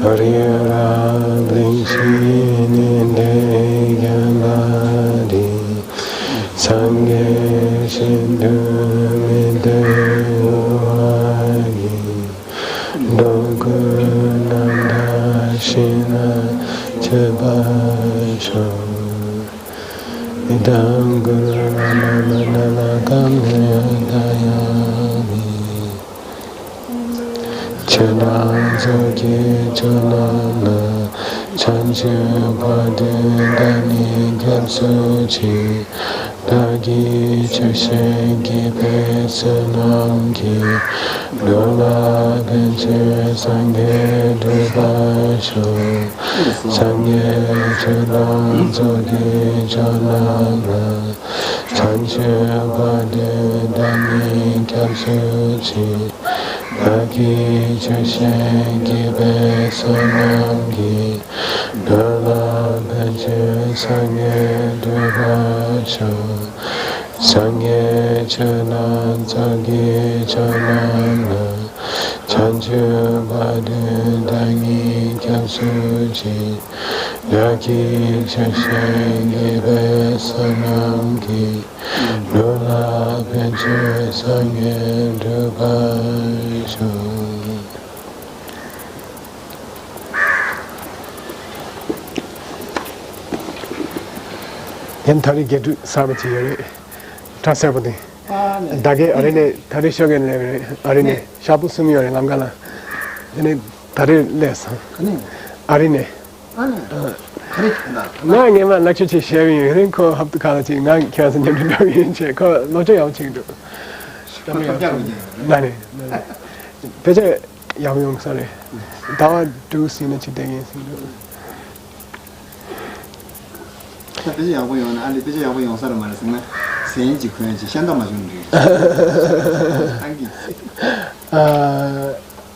Harira Blingshin in Degamadi Sange Shindum in Dewagi Dogunanda Shina Chebasho Idam Guru Namanala Kamya Dayami Chananzoki Chanana Chanchu Padudani Kapsuchi Dagi Chushengi Pesanamki Lola Benche Sangye Dubasho Sangye Chananzoki Chanana Chanchu Padudani Kapsuchi Dagi Chushengi Pesanamki Lola Benche Sangye Dubasho Sangye Chanan Zagi Chanana Chanchu Badu Dangi Kyapsuchi Yaki Chushengi Besanamki Lola Benche Sangye Dubasho. Yantari get to Sabati, Tasabati. Dage Arene, Tarishogan, Arene, Shabusumi or Langala. And it Tari less. Arene. Nine ever lecture sharing, you think call up the college, 9 cats and you check, call Loja outing to Nani. Better Yam, sorry. Dawa do see that you day.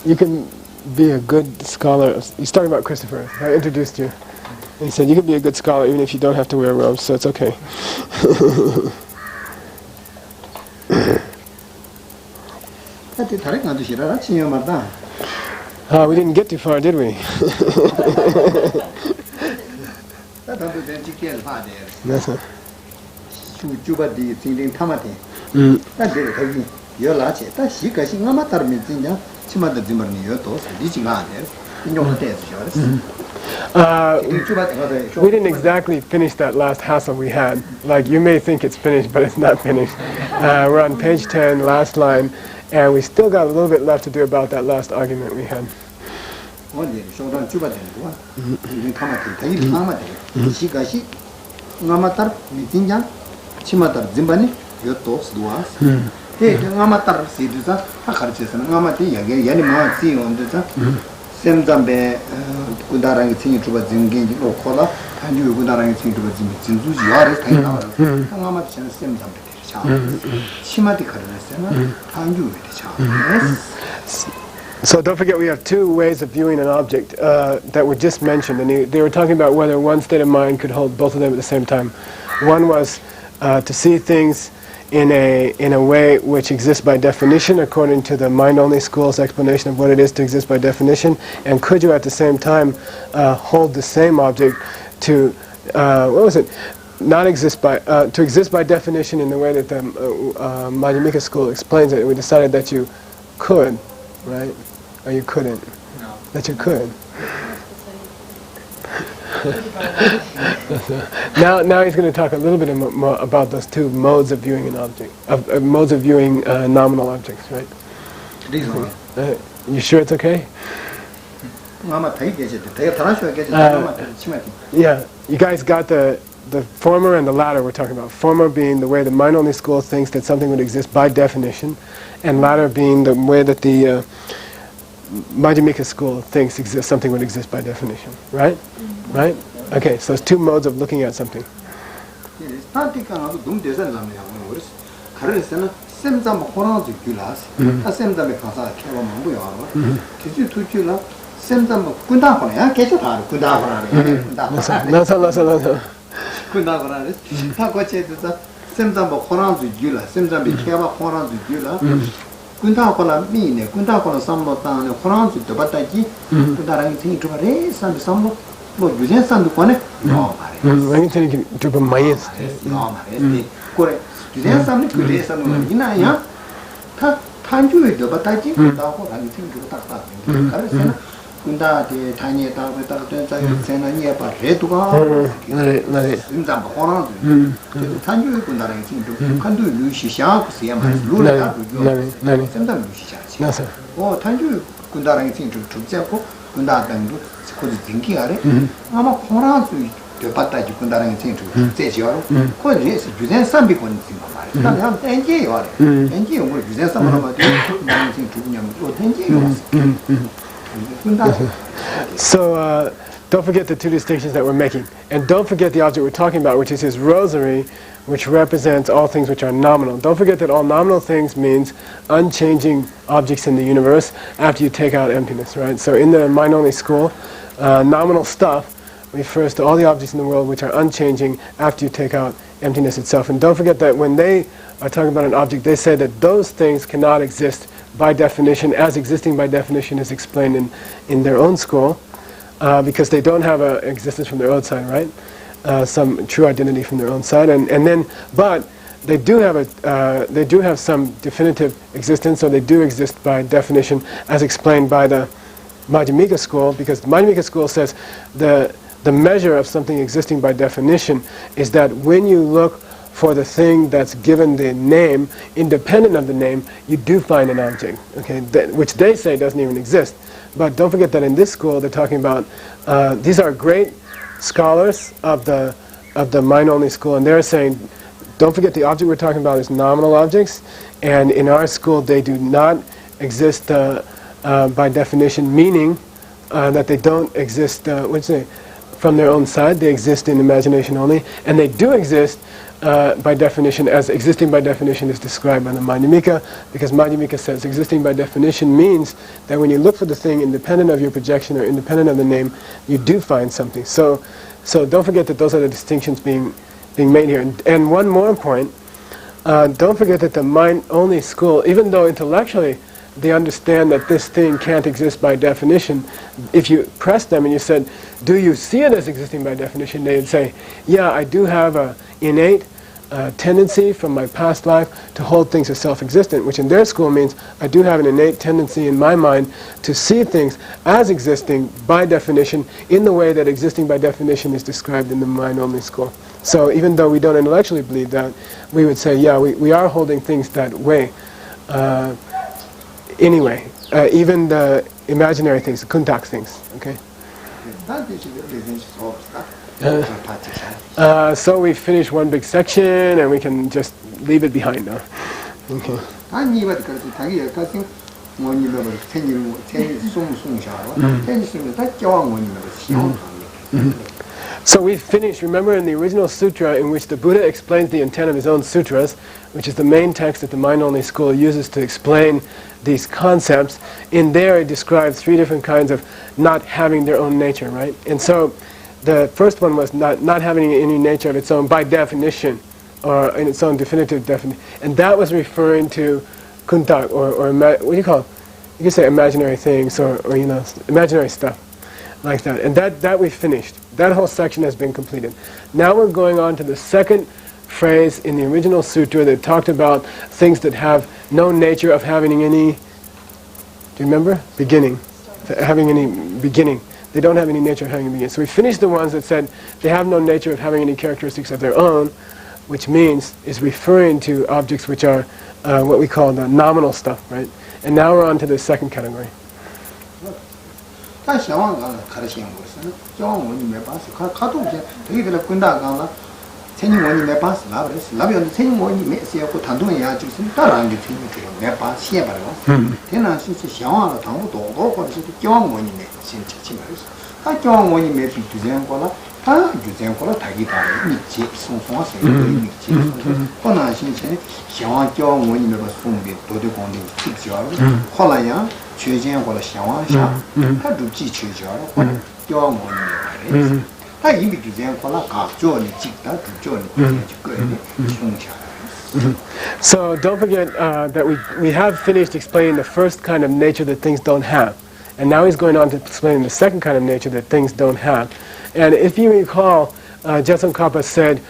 You can be a good scholar. He's talking about Christopher. I introduced you. And he said you can be a good scholar even if you don't have to wear robes, so it's okay. We didn't get too far, did we? That's it. We didn't exactly finish that last hassle we had. Like, you may think it's finished, but it's not finished. We're on page 10, last line, and we still got a little bit left to do about that last argument we had. So don't forget we have two ways of viewing an object that were just mentioned, and they were talking about whether one state of mind could hold both of them at the same time. One was to see things in a way which exists by definition, according to the mind-only school's explanation of what it is to exist by definition, and could you at the same time hold the same object to not exist by to exist by definition in the way that the Madhyamika school explains it. And we decided that you could, right? Or you couldn't. No. That you could. Now he's going to talk a little bit more about those two modes of viewing an object, modes of viewing nominal objects, right? You sure it's okay? Yeah, you guys got the former and the latter we're talking about. Former being the way the mind-only school thinks that something would exist by definition, and latter being the way that the Madhyamika school thinks something would exist by definition, right? Mm-hmm. Right? Okay, so it's two modes of looking at something. 군다 콜라 미네 군다 콜라 삼로 땅에 프랑스 때 봤다지 군다랑 팅 두바레 삼 삼로 뭐 유전 삼도 거네 어 말해 많이 되는 좀 많이 어 말해 그래 유전 삼이 그래 삼은 이나야 타 탄주에도 봤다지 군다 콜라 팅 두바다 그래서 군다 대 단위에 따라 된자에 세나니에 봐 레도가 네 인자 보나 탄주에 군다랑 팅 칸도 루시샤 그세야 말 루라도 네 센다 루시샤 어 탄주 군다랑 팅 죽자고 군다 당도 코지 딩기 아래 아마 코나도 되봤다지 군다랑 팅 제지어로 코지에서 유전 삼비 건 팅 말이야 난 엔지 요래 엔지 뭐 유전 삼으로 말 군다랑 팅 죽냐면 또 엔지 요 So don't forget the two distinctions that we're making. And don't forget the object we're talking about, which is his rosary, which represents all things which are nominal. Don't forget that all nominal things means unchanging objects in the universe after you take out emptiness, right? So in the mind-only school, nominal stuff refers to all the objects in the world which are unchanging after you take out emptiness itself. And don't forget that when they are talking about an object, they say that those things cannot exist by definition, as existing by definition is explained in their own school, because they don't have an existence from their own side, right? Some true identity from their own side, and then, but they do have some definitive existence, or they do exist by definition, as explained by the Madhyamika school, because the Madhyamika school says the measure of something existing by definition is that when you look for the thing that's given the name, independent of the name, you do find an object, okay, which they say doesn't even exist. But don't forget that in this school, they're talking about, these are great scholars of the mind-only school, and they're saying, don't forget the object we're talking about is nominal objects, and in our school, they do not exist by definition, meaning that they don't exist, from their own side, they exist in imagination only, and they do exist by definition, as existing by definition is described by the Madhyamika, because Madhyamika says existing by definition means that when you look for the thing independent of your projection or independent of the name, you do find something. So don't forget that those are the distinctions being made here. And one more point, don't forget that the mind-only school, even though intellectually they understand that this thing can't exist by definition, if you press them and you said, do you see it as existing by definition, they would say, yeah, I do have an innate tendency from my past life to hold things as self-existent, which in their school means I do have an innate tendency in my mind to see things as existing by definition in the way that existing by definition is described in the mind-only school. So even though we don't intellectually believe that, we would say, yeah, we are holding things that way. Anyway, even the imaginary things, the kuntak things, okay? So we finished one big section and we can just leave it behind now. Okay. So we finished, remember in the original sutra in which the Buddha explains the intent of his own sutras, which is the main text that the mind-only school uses to explain these concepts. In there it describes 3 different kinds of not having their own nature, right? And so the first one was not having any nature of its own by definition, or in its own definitive definition. And that was referring to kuntak, or what do you call it? You could say imaginary things, or imaginary stuff, like that. And that we finished. That whole section has been completed. Now we're going on to the second phrase in the original sutra that talked about things that have no nature of having any, do you remember? Beginning. Having any beginning. They don't have any nature of having a beginning. So we finished the ones that said they have no nature of having any characteristics of their own, which means is referring to objects which are what we call the nominal stuff, right? And now we're on to the second category. So don't forget that we have finished explaining the first kind of nature that things don't have. And now he's going on to explain the second kind of nature that things don't have. And if you recall, Jetsun Kappa said,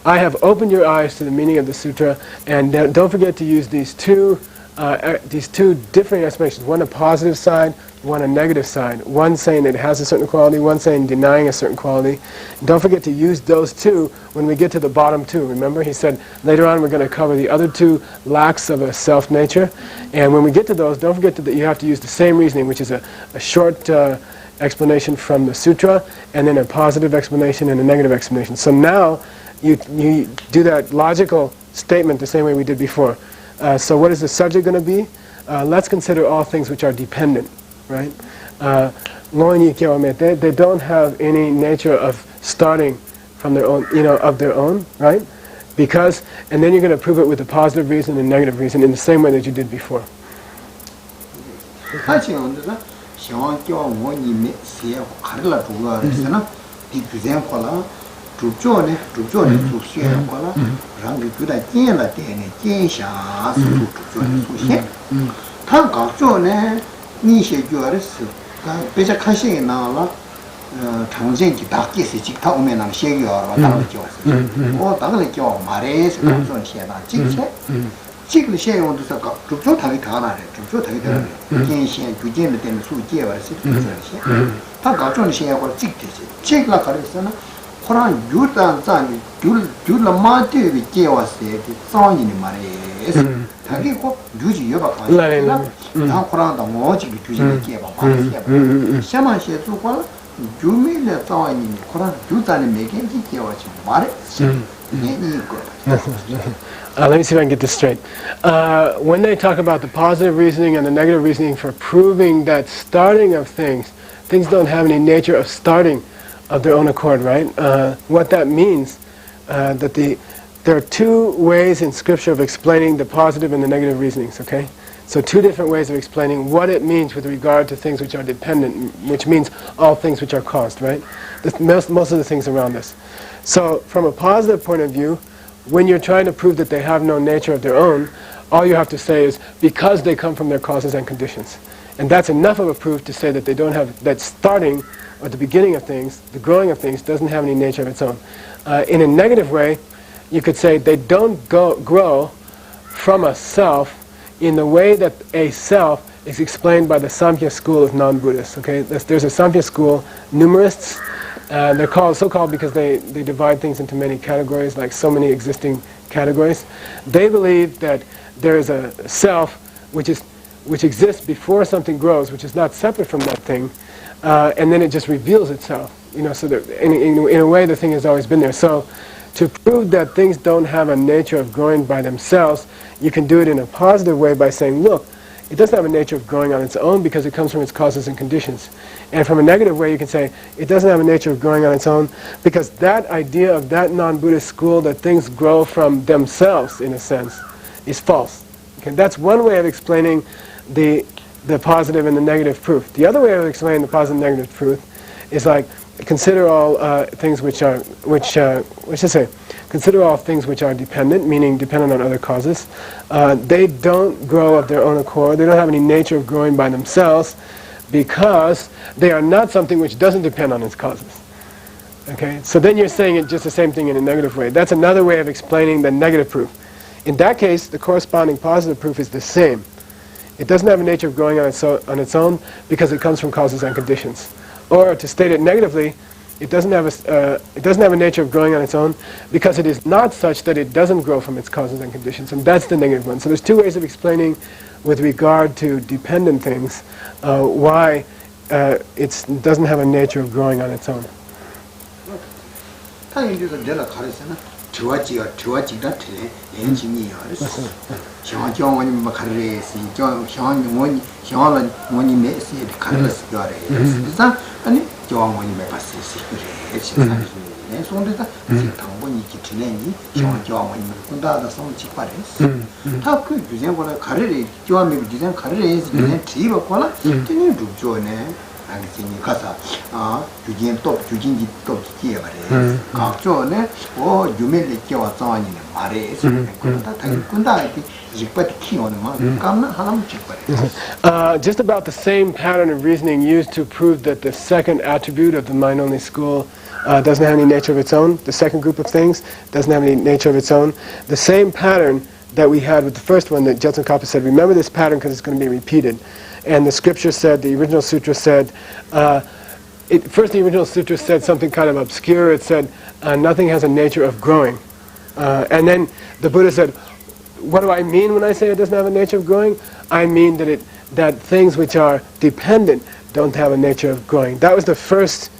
I have opened your eyes to the meaning of the sutra, and don't forget to use these two different explanations, one a positive side, one a negative side, one saying it has a certain quality, one saying denying a certain quality. Don't forget to use those two when we get to the bottom two. Remember, he said later on we're going to cover the other two lacks of a self nature, and when we get to those, don't forget that you have to use the same reasoning, which is a short explanation from the sutra, and then a positive explanation and a negative explanation. So now you do that logical statement the same way we did before. So what is the subject going to be? Let's consider all things which are dependent, right? They don't have any nature of starting from their own, of their own, right? Because, and then you're going to prove it with a positive reason and negative reason in the same way that you did before. Let me see if I can get this straight. When they talk about the positive reasoning and the negative reasoning for proving that starting of things don't have any nature of starting of their own accord, right? What that means, that there are two ways in Scripture of explaining the positive and the negative reasonings, okay? So two different ways of explaining what it means with regard to things which are dependent, which means all things which are caused, right? Most of the things around us. So from a positive point of view, when you're trying to prove that they have no nature of their own, all you have to say is because they come from their causes and conditions. And that's enough of a proof to say that they don't have, that starting or the beginning of things, the growing of things, doesn't have any nature of its own. In a negative way, you could say they don't grow from a self in the way that a self is explained by the Samkhya school of non-Buddhists. Okay, there's a Samkhya school, numerists. They're so-called because they divide things into many categories, like so many existing categories. They believe that there is a self which exists before something grows, which is not separate from that thing, and then it just reveals itself. So that in a way the thing has always been there. So to prove that things don't have a nature of growing by themselves, you can do it in a positive way by saying, look, it doesn't have a nature of growing on its own because it comes from its causes and conditions. And from a negative way, you can say, it doesn't have a nature of growing on its own because that idea of that non-Buddhist school that things grow from themselves, in a sense, is false. Okay, that's one way of explaining the positive and the negative proof. The other way of explaining the positive and negative proof is like, consider all things consider all things which are dependent, meaning dependent on other causes. They don't grow of their own accord. They don't have any nature of growing by themselves because they are not something which doesn't depend on its causes. Okay, so then you're saying it just the same thing in a negative way. That's another way of explaining the negative proof. In that case, the corresponding positive proof is the same. It doesn't have a nature of growing on its own because it comes from causes and conditions. Or to state it negatively, it doesn't have a nature of growing on its own because it is not such that it doesn't grow from its causes and conditions, and that's the negative one. So there's two ways of explaining with regard to dependent things why it doesn't have a nature of growing on its own. 당신이 가서 주진 또 주진지 또 기에 말해. 각조네 유명히 끼워서 아니면 말해. 그러다 당신 군다한테 직접 키우는 말 감나 하나만 직접. Just about the same pattern of reasoning used to prove that the second attribute of the mind-only school doesn't have any nature of its own. The second group of things doesn't have any nature of its own. The same pattern that we had with the first one that Jetsun Kappa said, remember this pattern because it's going to be repeated. And the scripture said, the original sutra said, first the original sutra said something kind of obscure. It said, nothing has a nature of growing. And then the Buddha said, what do I mean when I say it doesn't have a nature of growing? I mean that things which are dependent don't have a nature of growing. That was the first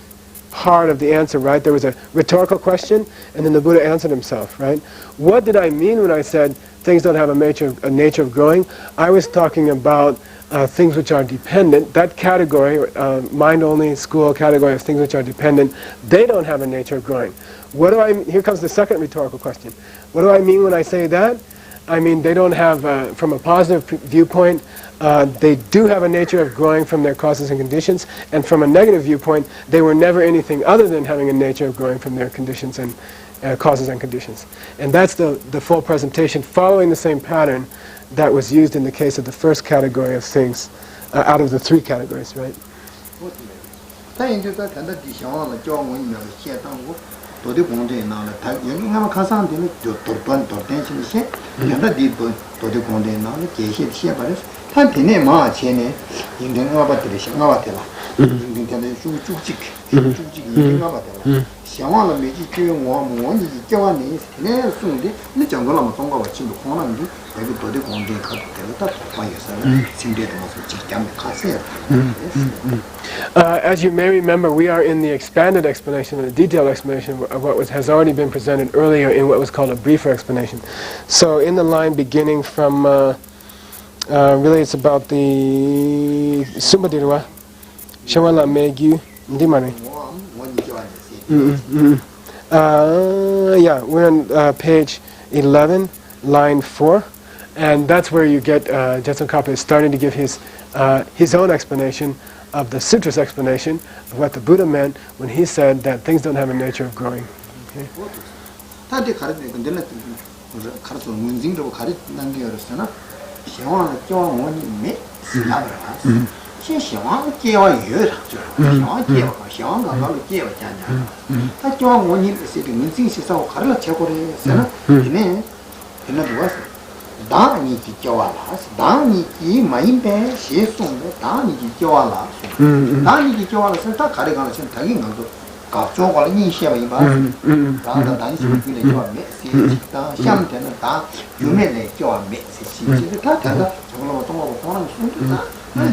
part of the answer, right? There was a rhetorical question, and then the Buddha answered himself, right? What did I mean when I said things don't have a nature of growing? I was talking about things which are dependent. That category, mind-only school category of things which are dependent, they don't have a nature of growing. What do I? Here comes the second rhetorical question. What do I mean when I say that? I mean they don't have, from a positive viewpoint, they do have a nature of growing from their causes and conditions, and from a negative viewpoint, they were never anything other than having a nature of growing from their conditions and causes and conditions. And that's the full presentation, following the same pattern that was used in the case of the first category of things, out of the three categories, right? As you may remember, we are in the expanded explanation, the detailed explanation of what has already been presented earlier in what was called a briefer explanation. So in the line beginning from, really it's about the Sumbadirwa, Shawala Megyu, Ndimari. Yeah, we're on page 11, line 4, and that's where you get Jetsun Kappa is starting to give his own explanation of the sutra's explanation of what the Buddha meant when he said that things don't have a nature of growing. Okay? 다니 기교와라스 다니 이 마인배 시송도 다니 기교와라 다니 기교와라스 다 가려가는 신 당인 것도 각종과 인시야 이봐 다다 단신 그래 요 메시지다 샴테는 다 유메네 교와 메시지 다 다다 저걸로 동하고 보는 순도다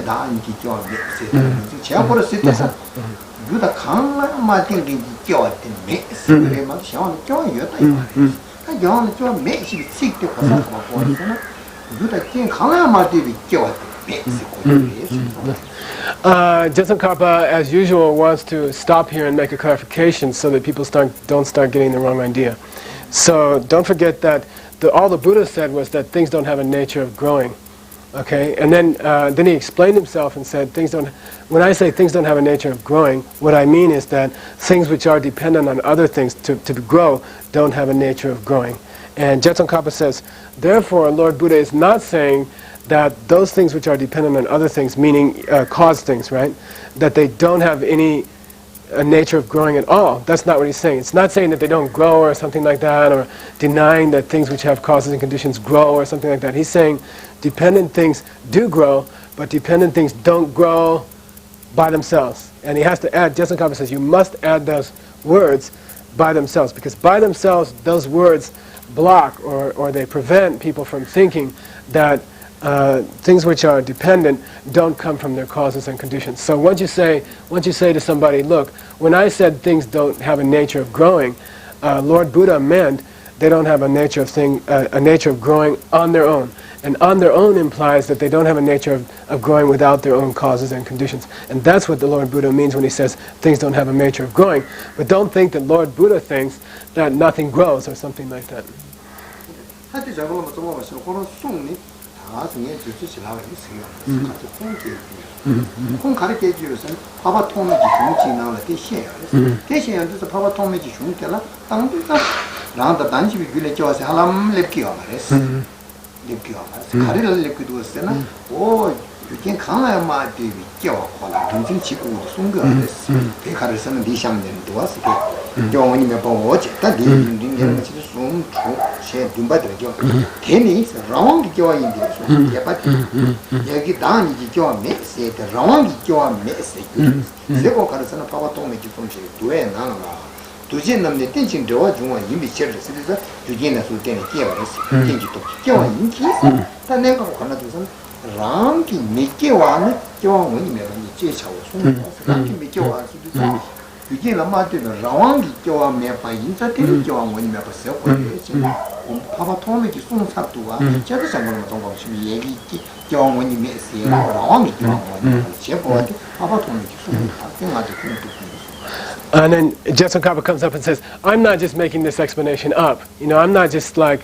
다니 기교와 메시지 제가 버렸을 때 유다 강라 마팅 기교한테 메시지를 막 샤원 교였다 이 말이야. Jetsun Kappa, as usual, wants to stop here and make a clarification so that people don't start getting the wrong idea. So don't forget that all the Buddha said was that things don't have a nature of growing. Okay, and then he explained himself and said when I say things don't have a nature of growing, what I mean is that things which are dependent on other things to grow don't have a nature of growing. And Jetsun Kappa says, therefore Lord Buddha is not saying that those things which are dependent on other things, meaning cause things, right, that they don't have any nature of growing at all. That's not what he's saying. It's not saying that they don't grow or something like that, or denying that things which have causes and conditions grow or something like that. He's saying dependent things do grow, but dependent things don't grow by themselves. And he has to add, Jetsun Kappa says, you must add those words by themselves, because by themselves those words block or they prevent people from thinking that things which are dependent don't come from their causes and conditions. So once you say to somebody, look, when I said things don't have a nature of growing, Lord Buddha meant they don't have a nature of growing on their own. And on their own implies that they don't have a nature of growing without their own causes and conditions. And that's what the Lord Buddha means when he says things don't have a nature of growing. But don't think that Lord Buddha thinks that nothing grows or something like that. 가슴에 주주시라고 있어요. 같이 공개. 공 가르쳐 주면서 파바 통매지 중지나라 대시야. 대시야 그래서 파바 통매지 중지라 당부가 나한테 단집이 길에 좋아서 하람 lep기가 말했어. lep기가 말했어. 가리를 lep기도 했으나 오 이게 강나야 마디 비껴 거라 동생 지구도 송겨했어. 대가를 쓰는 리샹는 도와서 영원히 몇 번 오지. 딱 리링리는 같이 송 제 눈바들겨. 괜히 라왕기 교환인데 예바디. 여기 당이지 교환 메시에 라왕기 교환 메시에. 세고 가르쳐는 파바통에 좀씩 두에 나가. 두진 남네 땡칭 저와 중앙 이미 쳐를 쓰면서 두진에 소때에 끼어버렸어. 땡기도 교환 인기. 다 내가 하나도선 랑기 미개와는 교환원이면 제차고 송도. 랑기 미개와기도 이게 남아되는 라왕기 교환 매파 인자들이 교환원이면 벌써 거기에 파바 통매지 송사도가 저도 상관없는 동방심이 얘기 교환원이 메시에 라왕기 교환원이 제보한테 파바 통매지 송사 아주 And then Jetson Kappa comes up and says, I'm not just making this explanation up. You know, I'm not just like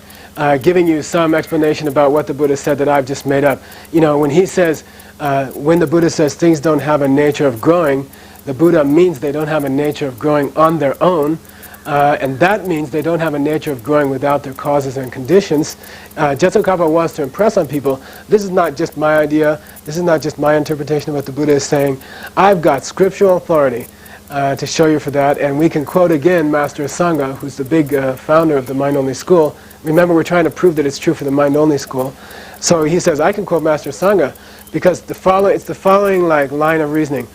giving you some explanation about what the Buddha said that I've just made up. You know, when he says, when the Buddha says things don't have a nature of growing, the Buddha means they don't have a nature of growing on their own. And that means they don't have a nature of growing without their causes and conditions. Jetson Kappa wants to impress on people, this is not just my idea, this is not just my interpretation of what the Buddha is saying. I've got scriptural authority to show you for that, and we can quote again Master Sangha, who's the big founder of the MindOnly school. Remember, we're trying to prove that it's true for the MindOnly school. So he says, I can quote Master Sangha, because it's the following line of reasoning.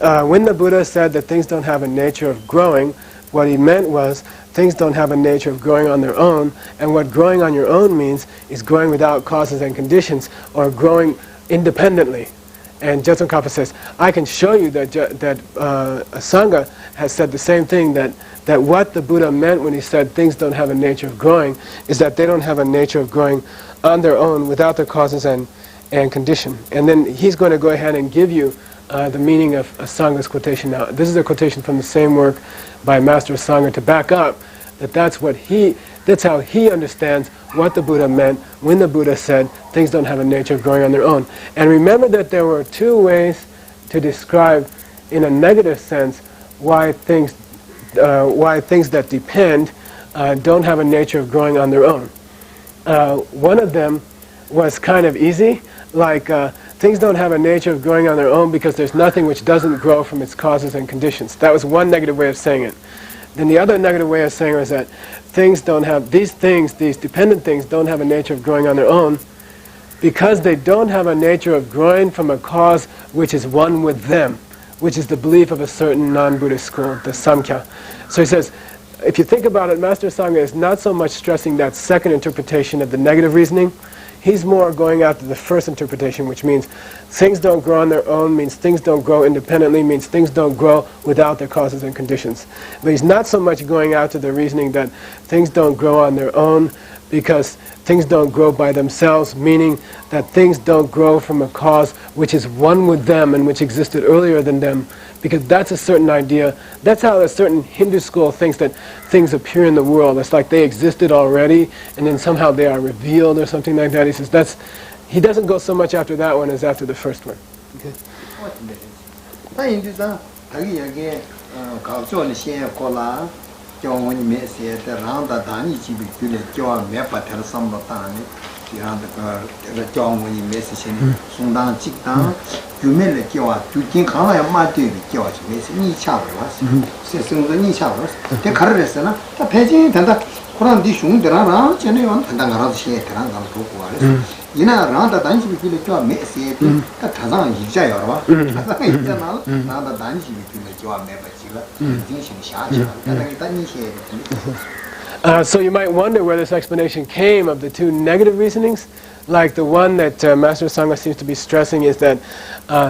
When the Buddha said that things don't have a nature of growing, what he meant was things don't have a nature of growing on their own, and what growing on your own means is growing without causes and conditions, or growing independently. And Jetson Kappa says, I can show you that Sangha has said the same thing, that what the Buddha meant when he said things don't have a nature of growing is that they don't have a nature of growing on their own without their causes and condition. And then he's going to go ahead and give you the meaning of Sangha's quotation now. This is a quotation from the same work by Master Sangha to back up that that's how he understands what the Buddha meant when the Buddha said things don't have a nature of growing on their own. And remember that there were two ways to describe, in a negative sense, why things that depend don't have a nature of growing on their own. One of them was kind of easy, like things don't have a nature of growing on their own because there's nothing which doesn't grow from its causes and conditions. That was one negative way of saying it. Then the other negative way of saying it was that these dependent things don't have a nature of growing on their own because they don't have a nature of growing from a cause which is one with them, which is the belief of a certain non-Buddhist school, the Samkhya. So he says, if you think about it, Master Sangha is not so much stressing that second interpretation of the negative reasoning. He's more going after the first interpretation, which means things don't grow on their own, means things don't grow independently, means things don't grow without their causes and conditions. But he's not so much going after the reasoning that things don't grow on their own because things don't grow by themselves, meaning that things don't grow from a cause which is one with them and which existed earlier than them, because that's a certain idea. That's how a certain Hindu school thinks that things appear in the world. It's like they existed already and then somehow they are revealed or something like that. He says he doesn't go so much after that one as after the first one. Okay. So you might wonder where this explanation came of the two negative reasonings. Like the one that Master Sangha seems to be stressing is that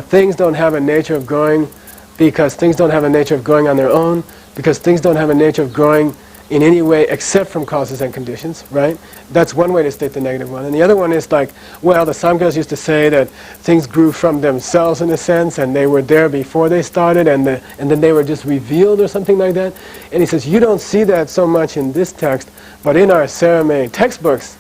things don't have a nature of growing because things don't have a nature of growing on their own, because things don't have a nature of growing in any way except from causes and conditions, right? That's one way to state the negative one. And the other one is like, well, the Samkhya's used to say that things grew from themselves in a sense, and they were there before they started, and then they were just revealed or something like that. And he says, you don't see that so much in this text, but in our ceremony textbooks,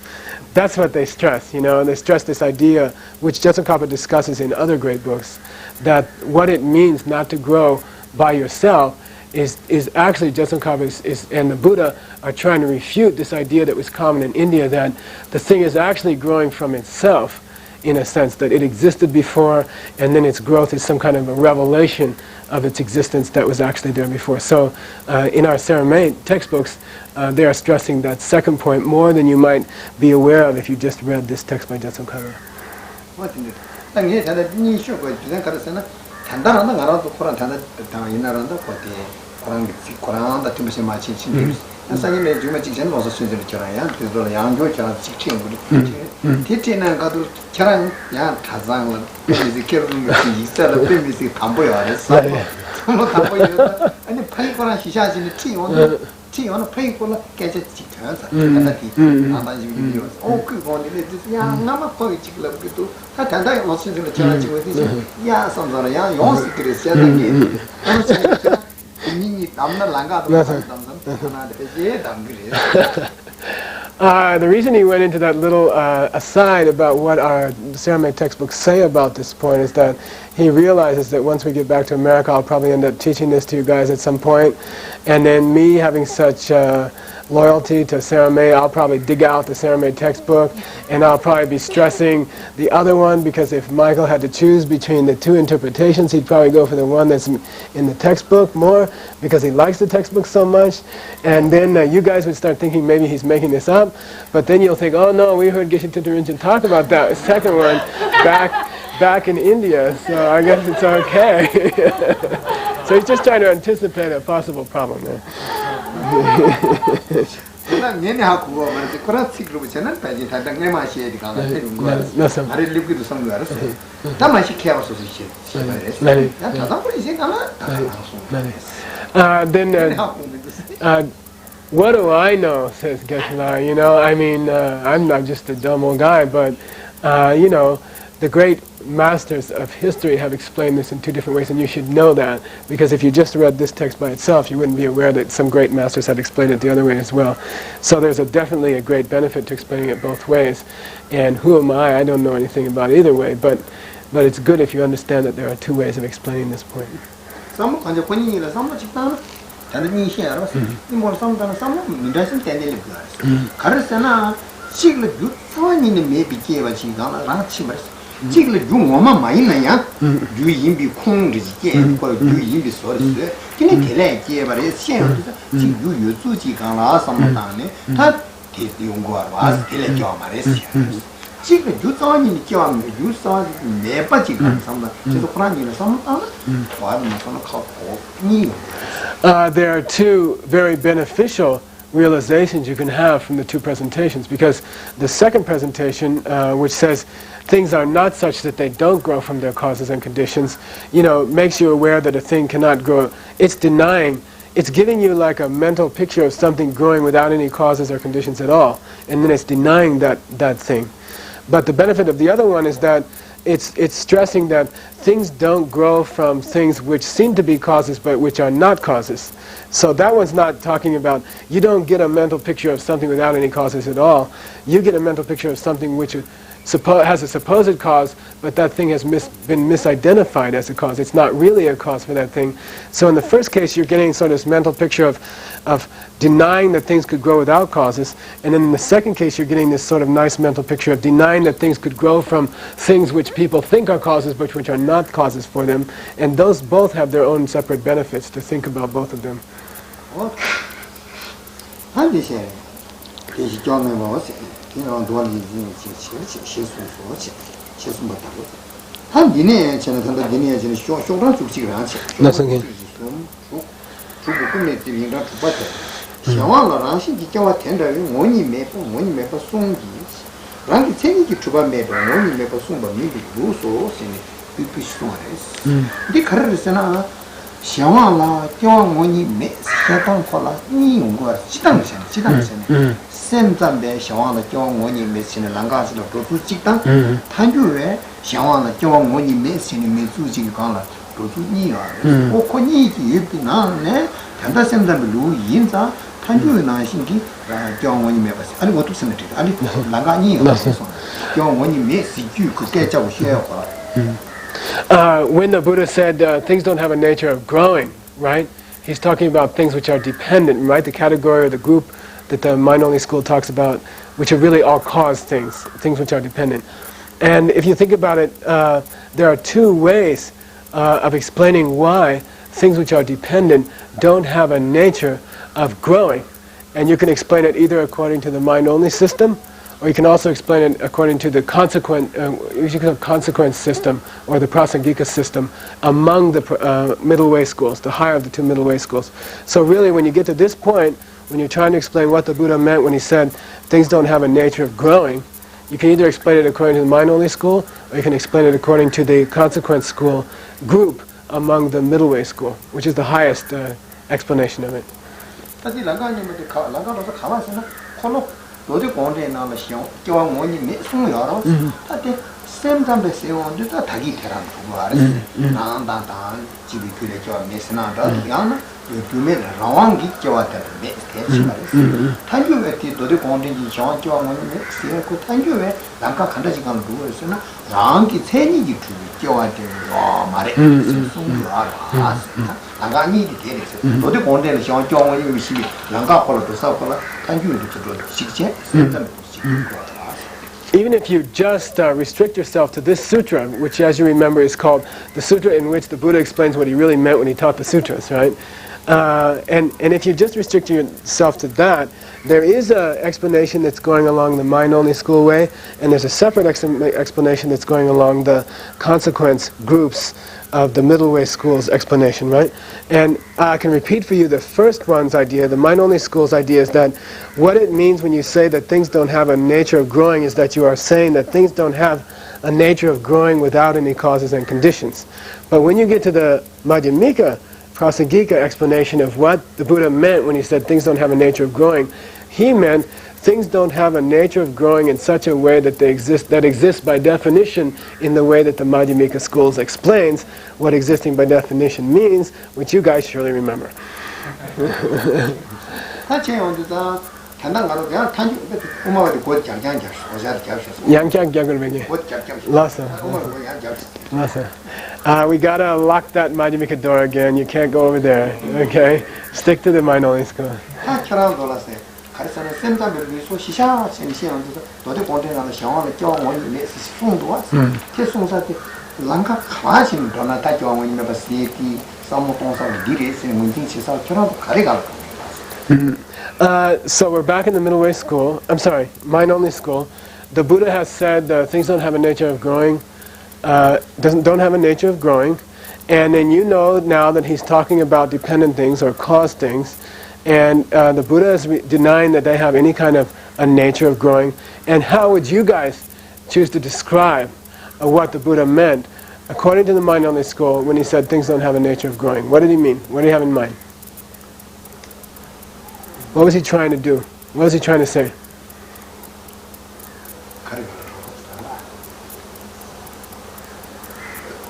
That's what they stress, you know, and they stress this idea, which Jetsun Kappa discusses in other great books, that what it means not to grow by yourself is actually Jetsun Kappa and the Buddha are trying to refute this idea that was common in India, that the thing is actually growing from itself, in a sense, that it existed before, and then its growth is some kind of a revelation of its existence that was actually there before. So in our Saramay textbooks, they are stressing that second point more than you might be aware of if you just read this text by Jetsun Kappa. The reason he went into that little aside about what our Saramay textbooks say about this point is that he realizes that once we get back to America, I'll probably end up teaching this to you guys at some point, and then me having such loyalty to Saramay, I'll probably dig out the Saramay textbook, and I'll probably be stressing the other one, because if Michael had to choose between the two interpretations, he'd probably go for the one that's in the textbook more, because he likes the textbook so much. And then you guys would start thinking maybe he's making this up, but then you'll think, oh no, we heard Geshe Rinchen talk about that second one back in India, so I guess it's okay. So he's just trying to anticipate a possible problem there. What do I know, says Geshe-la. You know, I mean, I'm not just a dumb old guy, but you know, the great masters of history have explained this in two different ways, and you should know that, because if you just read this text by itself, you wouldn't be aware that some great masters had explained it the other way as well. So there's definitely a great benefit to explaining it both ways. And who am I? I don't know anything about either way, but it's good if you understand that there are two ways of explaining this point. 지글 중어만 많이 나야 유인비 콩르지 거 유인비 소리스 근데 걔네 제발에 시행도 지 유유주지 강라 삼다네 다 대용거 와 걔네 겨 말했어 지글 유자니 겨 유사 내빠지 삼다 그래서 프랑이는 삼다 와는 손을 갖고 니 There are two very beneficial realizations you can have from the two presentations, because the second presentation, which says things are not such that they don't grow from their causes and conditions, you know, makes you aware that a thing cannot grow. It's denying, it's giving you like a mental picture of something growing without any causes or conditions at all, and then it's denying that thing. But the benefit of the other one is that it's stressing that things don't grow from things which seem to be causes but which are not causes. So that one's not talking about, you don't get a mental picture of something without any causes at all. You get a mental picture of something which has a supposed cause, but that thing has been misidentified as a cause. It's not really a cause for that thing. So in the first case, you're getting sort of this mental picture of denying that things could grow without causes, and then in the second case, you're getting this sort of nice mental picture of denying that things could grow from things which people think are causes, but which are not causes for them. And those both have their own separate benefits to think about both of them. 샘잠배 샤왕의 경원이 메시는 랑가스로 도주 직당 탄주에 샤왕의 경원이 메시는 메주지 강라 도주니야 오코니기 유비나네 단다 샘잠배 루인자 탄주의 나신기 경원이 매봤어. 아니 어떻게 생각해? 아니 나가니 없어. 경원이 매 시규 그게 자고 쉬어요. When the Buddha said things don't have a nature of growing, right? He's talking about things which are dependent, right? The category or the group that the mind-only school talks about, which are really all cause things, things which are dependent. And if you think about it, there are two ways of explaining why things which are dependent don't have a nature of growing. And you can explain it either according to the mind-only system, or you can also explain it according to the consequence system, or the prasangika system, among the middle way schools, the higher of the two middle way schools. So really, when you get to this point, when you're trying to explain what the Buddha meant when he said things don't have a nature of growing, you can either explain it according to the mind-only school, or you can explain it according to the consequence school group among the middle way school, which is the highest explanation of it. 너도 공대 나면 시험 교환 원이 송여로 다때 샘담에 세원도 다 다기 대란 거 알았어 나한다 집이 그래 저 메스나다 야나 요즘에 라왕기 교환다 메스테치 말했어 탄주에 너도 공대지 시험 교환 원이 세고 탄주에 남가 간다지간 누워있으나 라왕기 세니기 두 교환돼 와 말해 송여 알아 나가니 되겠어 너도 공대는 시험 교환 원이 미시 남가 걸어도 사고라 Even if you just restrict yourself to this sutra, which as you remember is called the sutra in which the Buddha explains what he really meant when he taught the sutras, right? And if you just restrict yourself to that, there is an explanation that's going along the mind-only school way, and there's a separate explanation that's going along the consequence groups of the middle way school's explanation, right? And I can repeat for you the first one's idea, the mind-only school's idea is that what it means when you say that things don't have a nature of growing is that you are saying that things don't have a nature of growing without any causes and conditions. But when you get to the Madhyamika, Prasangika explanation of what the Buddha meant when he said things don't have a nature of growing, he meant things don't have a nature of growing in such a way that they exist by definition in the way that the Madhyamika schools explains what existing by definition means, which you guys surely remember. We gotta lock that Madhyamika door again. You can't go over there. Okay? Stick to the mind-only school. So we're back in the middle way school. I'm sorry, mind-only school. The Buddha has said things don't have a nature of growing, don't have a nature of growing, and then you know now that he's talking about dependent things or cause things, and the Buddha is denying that they have any kind of a nature of growing. And how would you guys choose to describe what the Buddha meant according to the mind-only school when he said things don't have a nature of growing? What did he mean? What did he have in mind? What was he trying to do? What was he trying to say?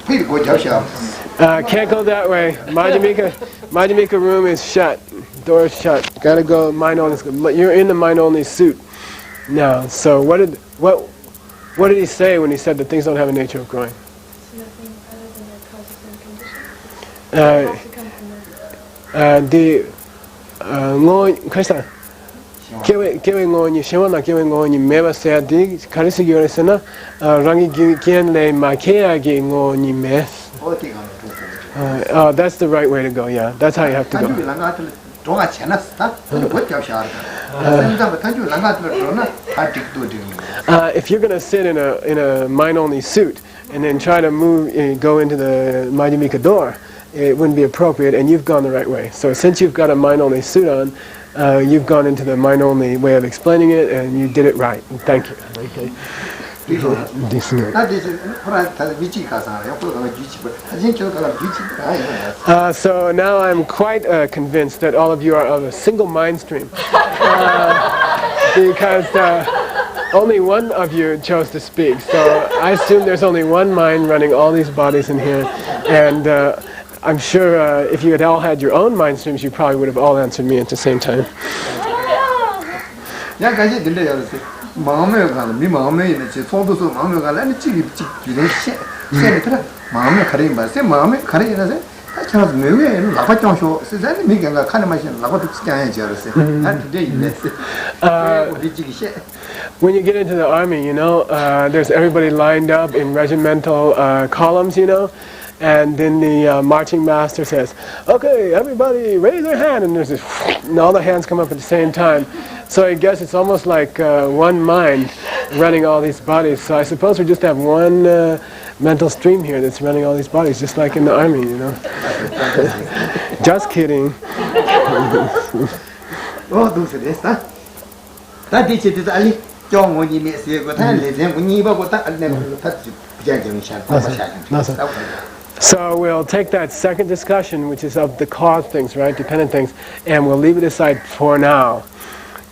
Can't go that way. Madhyamika room is shut. Door is shut. Gotta go mind-only school. You're in the mind-only suit now. So what did he say when he said that things don't have a nature of growing? Nothing other than their causes and conditions. Kewe ngoni shimana kewe ngoni meva sayadi karisi gyoresena rangi gyen le makeagi ngoni mes. Oh, that's the right way to go. Yeah, that's how you have to go. If you're going to sit in a mind-only suit and then try to go into the Madhyamika door, it wouldn't be appropriate, and you've gone the right way. So since you've got a mind-only suit on, you've gone into the mind-only way of explaining it, and you did it right. Thank you. Okay. So now I'm quite convinced that all of you are of a single mind stream, because only one of you chose to speak. So I assume there's only one mind running all these bodies in here, and I'm sure if you had all had your own mind streams, you probably would have all answered me at the same time. 야 가지 들려 알았어. 마음에 가는 미 마음에 있는 지 손도서 마음에 가는 찌기 찌기는 셰를 마음에 가리는 말세 마음에 가리는데 저 매우에 나가죠. 세상에 미가 가는 맛이 나가도 치지 않아야지 알았어. 난 그게 있네. 우리 찌기 셰. When you get into the army, you know, there's everybody lined up in regimental columns, you know, and then the marching master says, "Okay, everybody, raise their hand," and there's this, and all the hands come up at the same time. So I guess it's almost like one mind running all these bodies. So I suppose we just have one mental stream here that's running all these bodies, just like in the army, you know. Just kidding. Oh, don't say this, huh? That is it, Ali. John, when you miss your good hand, when you go that, and then touch the So we'll take that second discussion, which is of the cause things, right, dependent things, and we'll leave it aside for now,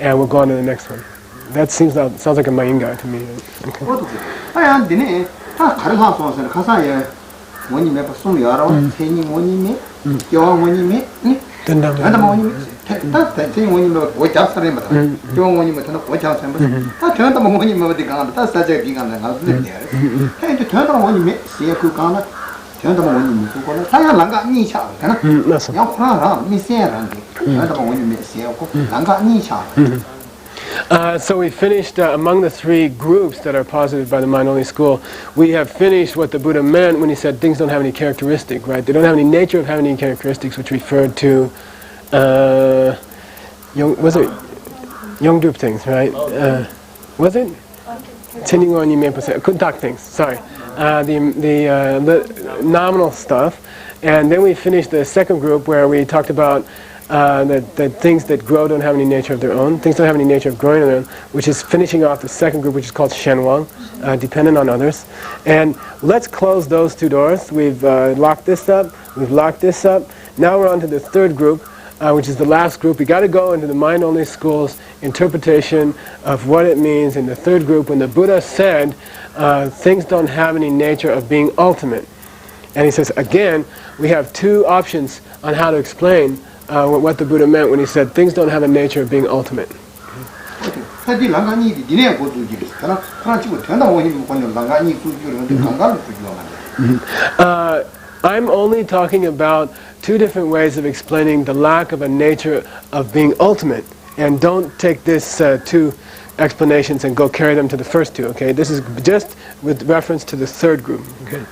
and we'll go on to the next one. That sounds like a Mayinga to me. Okay. I am the Karahan Kasaya. When you make a song, you are on training when you meet, your when you meet, and the morning. That's the thing when you look, watch out for him, you when you watch out for him. I turned the morning over the gun, that's such a big and I'll live there. And to turn on when you meet, see a cook on it, turn the morning you go. I have Langa Nisha, Yam, Miss Randy, turn the morning you meet, see a cook, Langa Nisha. So we finished, among the three groups that are posited by the Mind-Only School, we have finished what the Buddha meant when he said things don't have any characteristic, right? They don't have any nature of having any characteristics, which referred to, was it Yongdup things, right? Was it? Kuntak things, sorry. The nominal stuff. And then we finished the second group where we talked about that things that grow don't have any nature of their own. Things don't have any nature of growing on their own, which is finishing off the second group, which is called Shenwang, dependent on others. And let's close those two doors. We've locked this up. We've locked this up. Now we're on to the third group, which is the last group. We got to go into the Mind-Only School's interpretation of what it means in the third group when the Buddha said things don't have any nature of being ultimate. And he says, again, we have two options on how to explain what the Buddha meant when he said things don't have a nature of being ultimate. I'm only talking about two different ways of explaining the lack of a nature of being ultimate. And don't take this two explanations and go carry them to the first two, okay? This is just with reference to the third group, okay?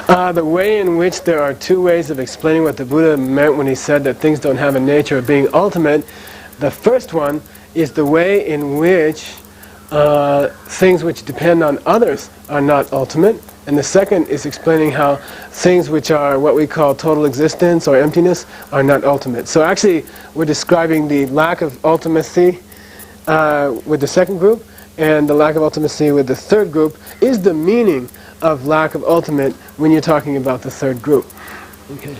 The way in which there are two ways of explaining what the Buddha meant when he said that things don't have a nature of being ultimate. The first one is the way in which things which depend on others are not ultimate. And the second is explaining how things which are what we call total existence or emptiness are not ultimate. So actually we're describing the lack of ultimacy with the second group, and the lack of ultimacy with the third group is the meaning of lack of ultimate when you're talking about the third group. Okay.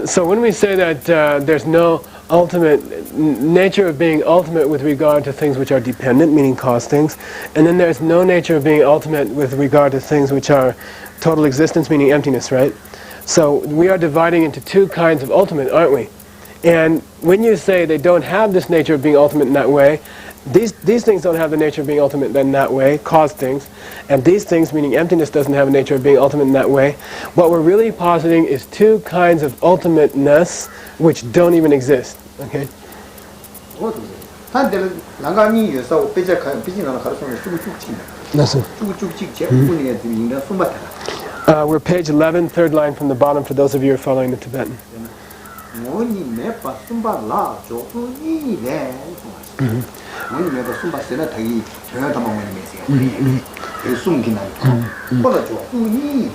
So when we say that there's no ultimate nature of being ultimate with regard to things which are dependent, meaning cause things, and then there's no nature of being ultimate with regard to things which are total existence, meaning emptiness, right? So we are dividing into two kinds of ultimate, aren't we? And when you say they don't have this nature of being ultimate in that way, these things don't have the nature of being ultimate in that way, cause things, and these things, meaning emptiness, doesn't have a nature of being ultimate in that way. What we're really positing is two kinds of ultimateness which don't even exist. Okay? 단들 난가니 여서 빼자 비지나는 가르쳐는 쭉쭉치. Listen. 쭉쭉치 제분이에 인간 숨바타라. We're page 11, third line from the bottom for those of you who are following the Tibetan. 원이 매바 숨바라 조수이래. 원이 매바 숨바세나 다기 저야다 먹는 메시야. 그 숨기나. 뭐라 조수이래.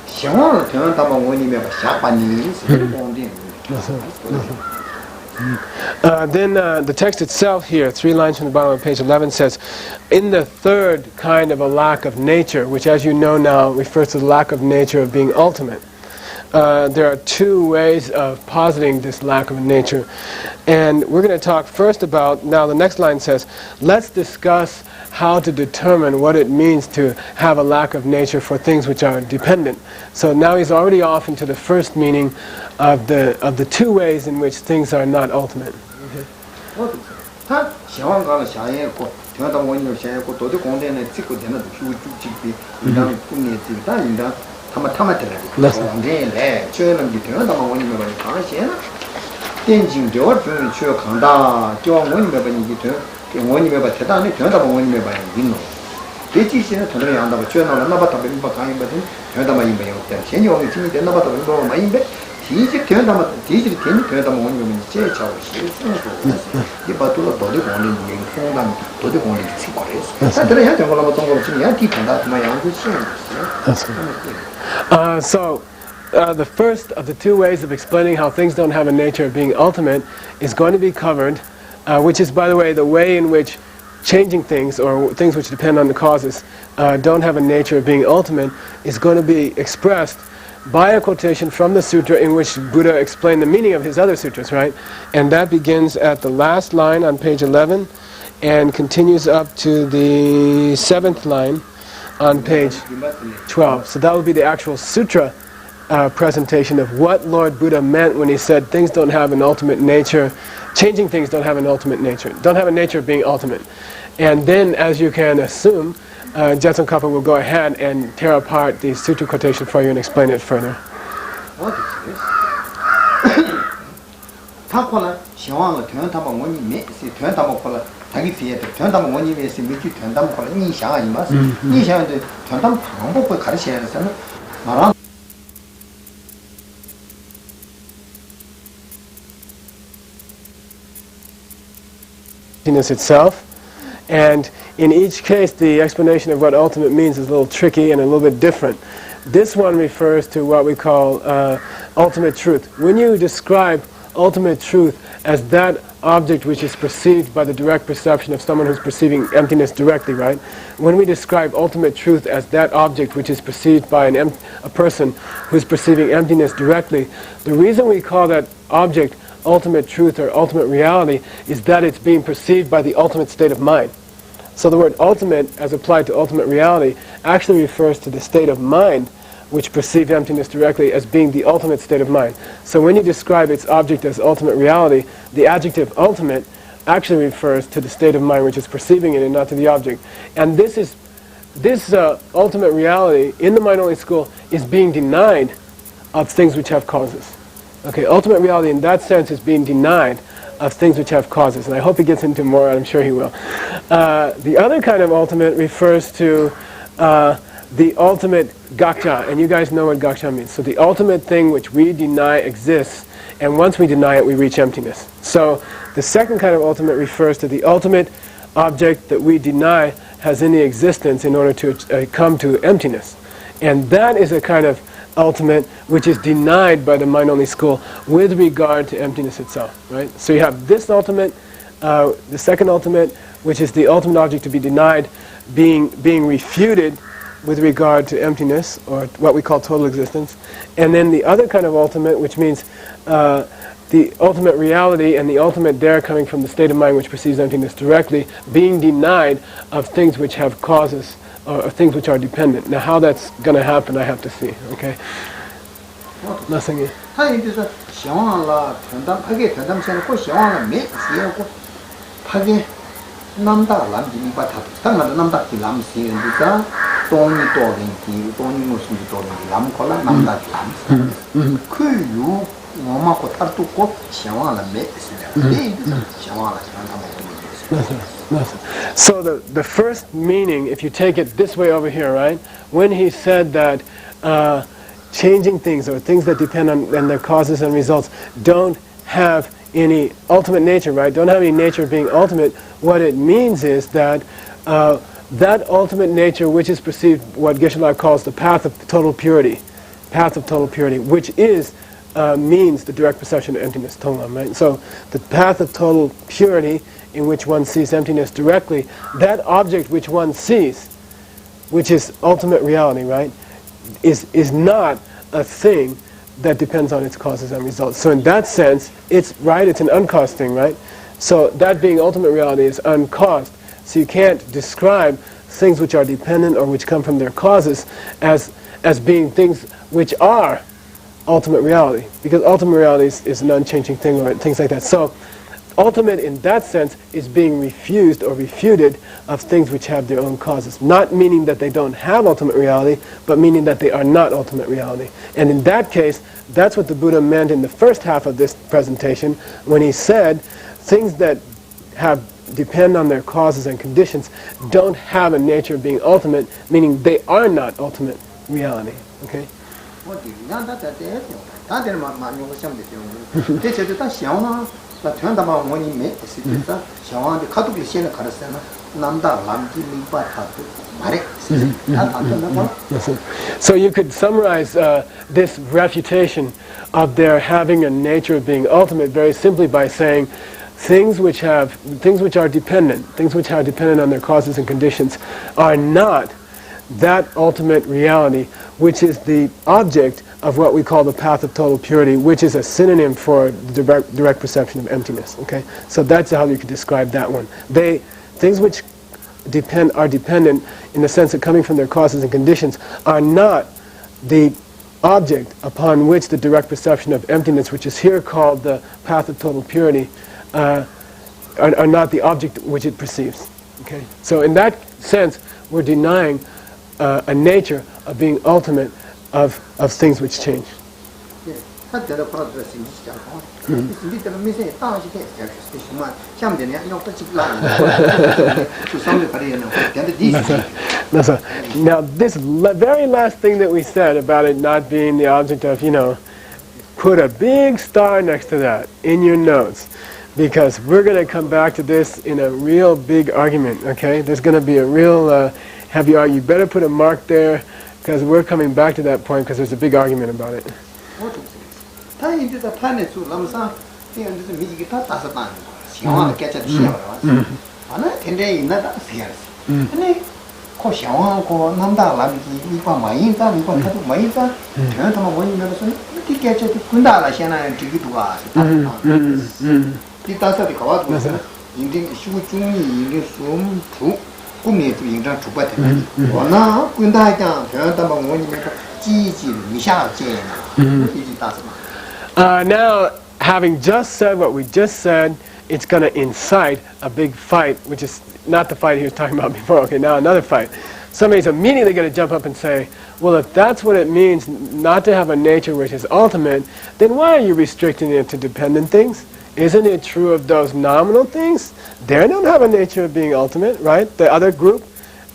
시원을 저야다 먹는 매바 샤반이 공된. Then the text itself here, 3 lines from the bottom of page 11, says, in the third kind of a lack of nature, which as you know now refers to the lack of nature of being ultimate, there are 2 ways of positing this lack of nature. And we're going to talk first about, now the next line says, let's discuss how to determine what it means to have a lack of nature for things which are dependent. So now he's already off into the first meaning of the 2 ways in which things are not ultimate. 원님에 봐 대단히 변하다 원님에 봐요 민노 대지시는 돈을 한다고 주어나는 나바다 멤버 가인 받은 변하다만 임해요 전혀 원이 팀이 됐나 봐도 멤버 많이 임해 뒤지 변하다만 뒤지 괜히 변하다 원님은 제일 자고 실수는 이 바도로 도대 원님 공간 도대 원님 시거래서 사들은 한 정도로 정도로 지금 야 뒤편다 좀 양도 So the first of the 2 ways of explaining how things don't have a nature of being ultimate is going to be covered, which is, by the way, the way in which changing things, or things which depend on the causes, don't have a nature of being ultimate, is going to be expressed by a quotation from the sutra in which Buddha explained the meaning of his other sutras, right? And that begins at the last line on page 11 and continues up to the 7th line on page 12. So that will be the actual sutra presentation of what Lord Buddha meant when he said things don't have an ultimate nature, changing things don't have an ultimate nature, don't have a nature of being ultimate. And then, as you can assume, Jetsun Kappa will go ahead and tear apart the sutra quotation for you and explain it further. Itself, and in each case the explanation of what ultimate means is a little tricky and a little bit different. This one refers to what we call ultimate truth. When you describe ultimate truth as that object which is perceived by the direct perception of someone who's perceiving emptiness directly, right? When we describe ultimate truth as that object which is perceived by a person who's perceiving emptiness directly, the reason we call that object ultimate truth or ultimate reality is that it's being perceived by the ultimate state of mind. So the word ultimate, as applied to ultimate reality, actually refers to the state of mind which perceives emptiness directly as being the ultimate state of mind. So when you describe its object as ultimate reality, the adjective ultimate actually refers to the state of mind which is perceiving it and not to the object. And this ultimate reality in the mind-only school is being denied of things which have causes. Okay, ultimate reality in that sense is being denied of things which have causes, and I hope he gets into more, I'm sure he will. The other kind of ultimate refers to the ultimate gakcha, and you guys know what gakcha means. So the ultimate thing which we deny exists, and once we deny it, we reach emptiness. So the second kind of ultimate refers to the ultimate object that we deny has any existence in order to come to emptiness. And that is a kind of ultimate which is denied by the mind-only school with regard to emptiness itself, right? So you have this ultimate, the second ultimate, which is the ultimate object to be denied, being refuted with regard to emptiness, or what we call total existence. And then the other kind of ultimate, which means the ultimate reality and the ultimate dare coming from the state of mind which perceives emptiness directly, being denied of things which have causes, or things which are dependent. Now how that's going to happen, I have to see, okay? Nothing is. 엄마고 탈두고 샤와라 메스네. 샤와라 So the first meaning, if you take it this way over here, right? When he said that changing things or things that depend on their causes and results don't have any ultimate nature, right? Don't have any nature of being ultimate. What it means is that that ultimate nature, which is perceived, what Geshe-la calls the path of total purity, which is means the direct perception of emptiness, Tonglam, right? So the path of total purity, in which one sees emptiness directly, that object which one sees, which is ultimate reality, right, is not a thing that depends on its causes and results. So in that sense, it's an uncaused thing, right? So that being ultimate reality is uncaused. So you can't describe things which are dependent or which come from their causes as being things which are ultimate reality, because ultimate reality is an unchanging thing or things like that. So ultimate in that sense is being refused or refuted of things which have their own causes. Not meaning that they don't have ultimate reality, but meaning that they are not ultimate reality. And in that case, that's what the Buddha meant in the first half of this presentation when he said things that depend on their causes and conditions don't have a nature of being ultimate, meaning they are not ultimate reality. Okay? So you could summarize this refutation of their having a nature of being ultimate very simply by saying things which are dependent on their causes and conditions are not that ultimate reality, which is the object of what we call the path of total purity, which is a synonym for the direct perception of emptiness. Okay, so that's how you could describe that one. Things which are dependent in the sense of coming from their causes and conditions are not the object upon which the direct perception of emptiness, which is here called the path of total purity, are not the object which it perceives. Okay, so in that sense, we're denying a nature of being ultimate of things which change. Now this very last thing that we said about it not being the object of, put a big star next to that in your notes, because we're going to come back to this in a real big argument. Okay, there's going to be a real you better put a mark there, because we're coming back to that point because there's a big argument about it. Now, having just said what we just said, it's going to incite a big fight, which is not the fight he was talking about before. Okay, now another fight. Somebody's immediately going to jump up and say, well, if that's what it means not to have a nature which is ultimate, then why are you restricting it to dependent things? Isn't it true of those nominal things? They don't have a nature of being ultimate, right? The other group,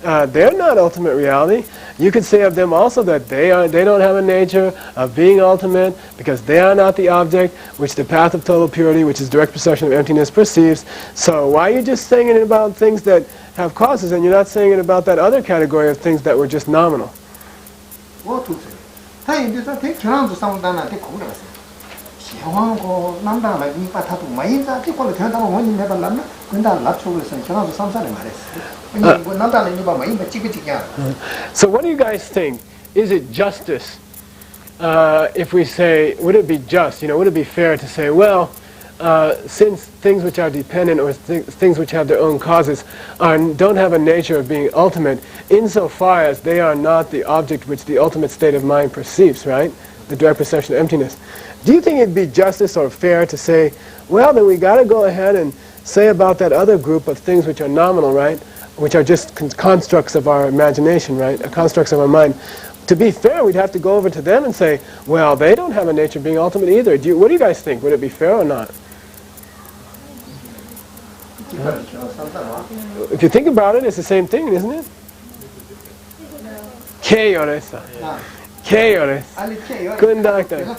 they're not ultimate reality. You could say of them also that they don't have a nature of being ultimate because they are not the object which the path of total purity, which is direct perception of emptiness, perceives. So why are you just saying it about things that have causes and you're not saying it about that other category of things that were just nominal? So what do you guys think? Is it justice if we say, would it be just, would it be fair to say, well, since things which are dependent or things which have their own causes don't have a nature of being ultimate, insofar as they are not the object which the ultimate state of mind perceives, right? The direct perception of emptiness. Do you think it'd be justice or fair to say, well, then we got to go ahead and say about that other group of things which are nominal, right? Which are just constructs of our imagination, right? Constructs of our mind. to be fair, we'd have to go over to them and say, well, they don't have a nature of being ultimate either. What do you guys think? Would it be fair or not? If you think about it, it's the same thing, isn't it? Keyoresa. Keyoresa. Good doctor.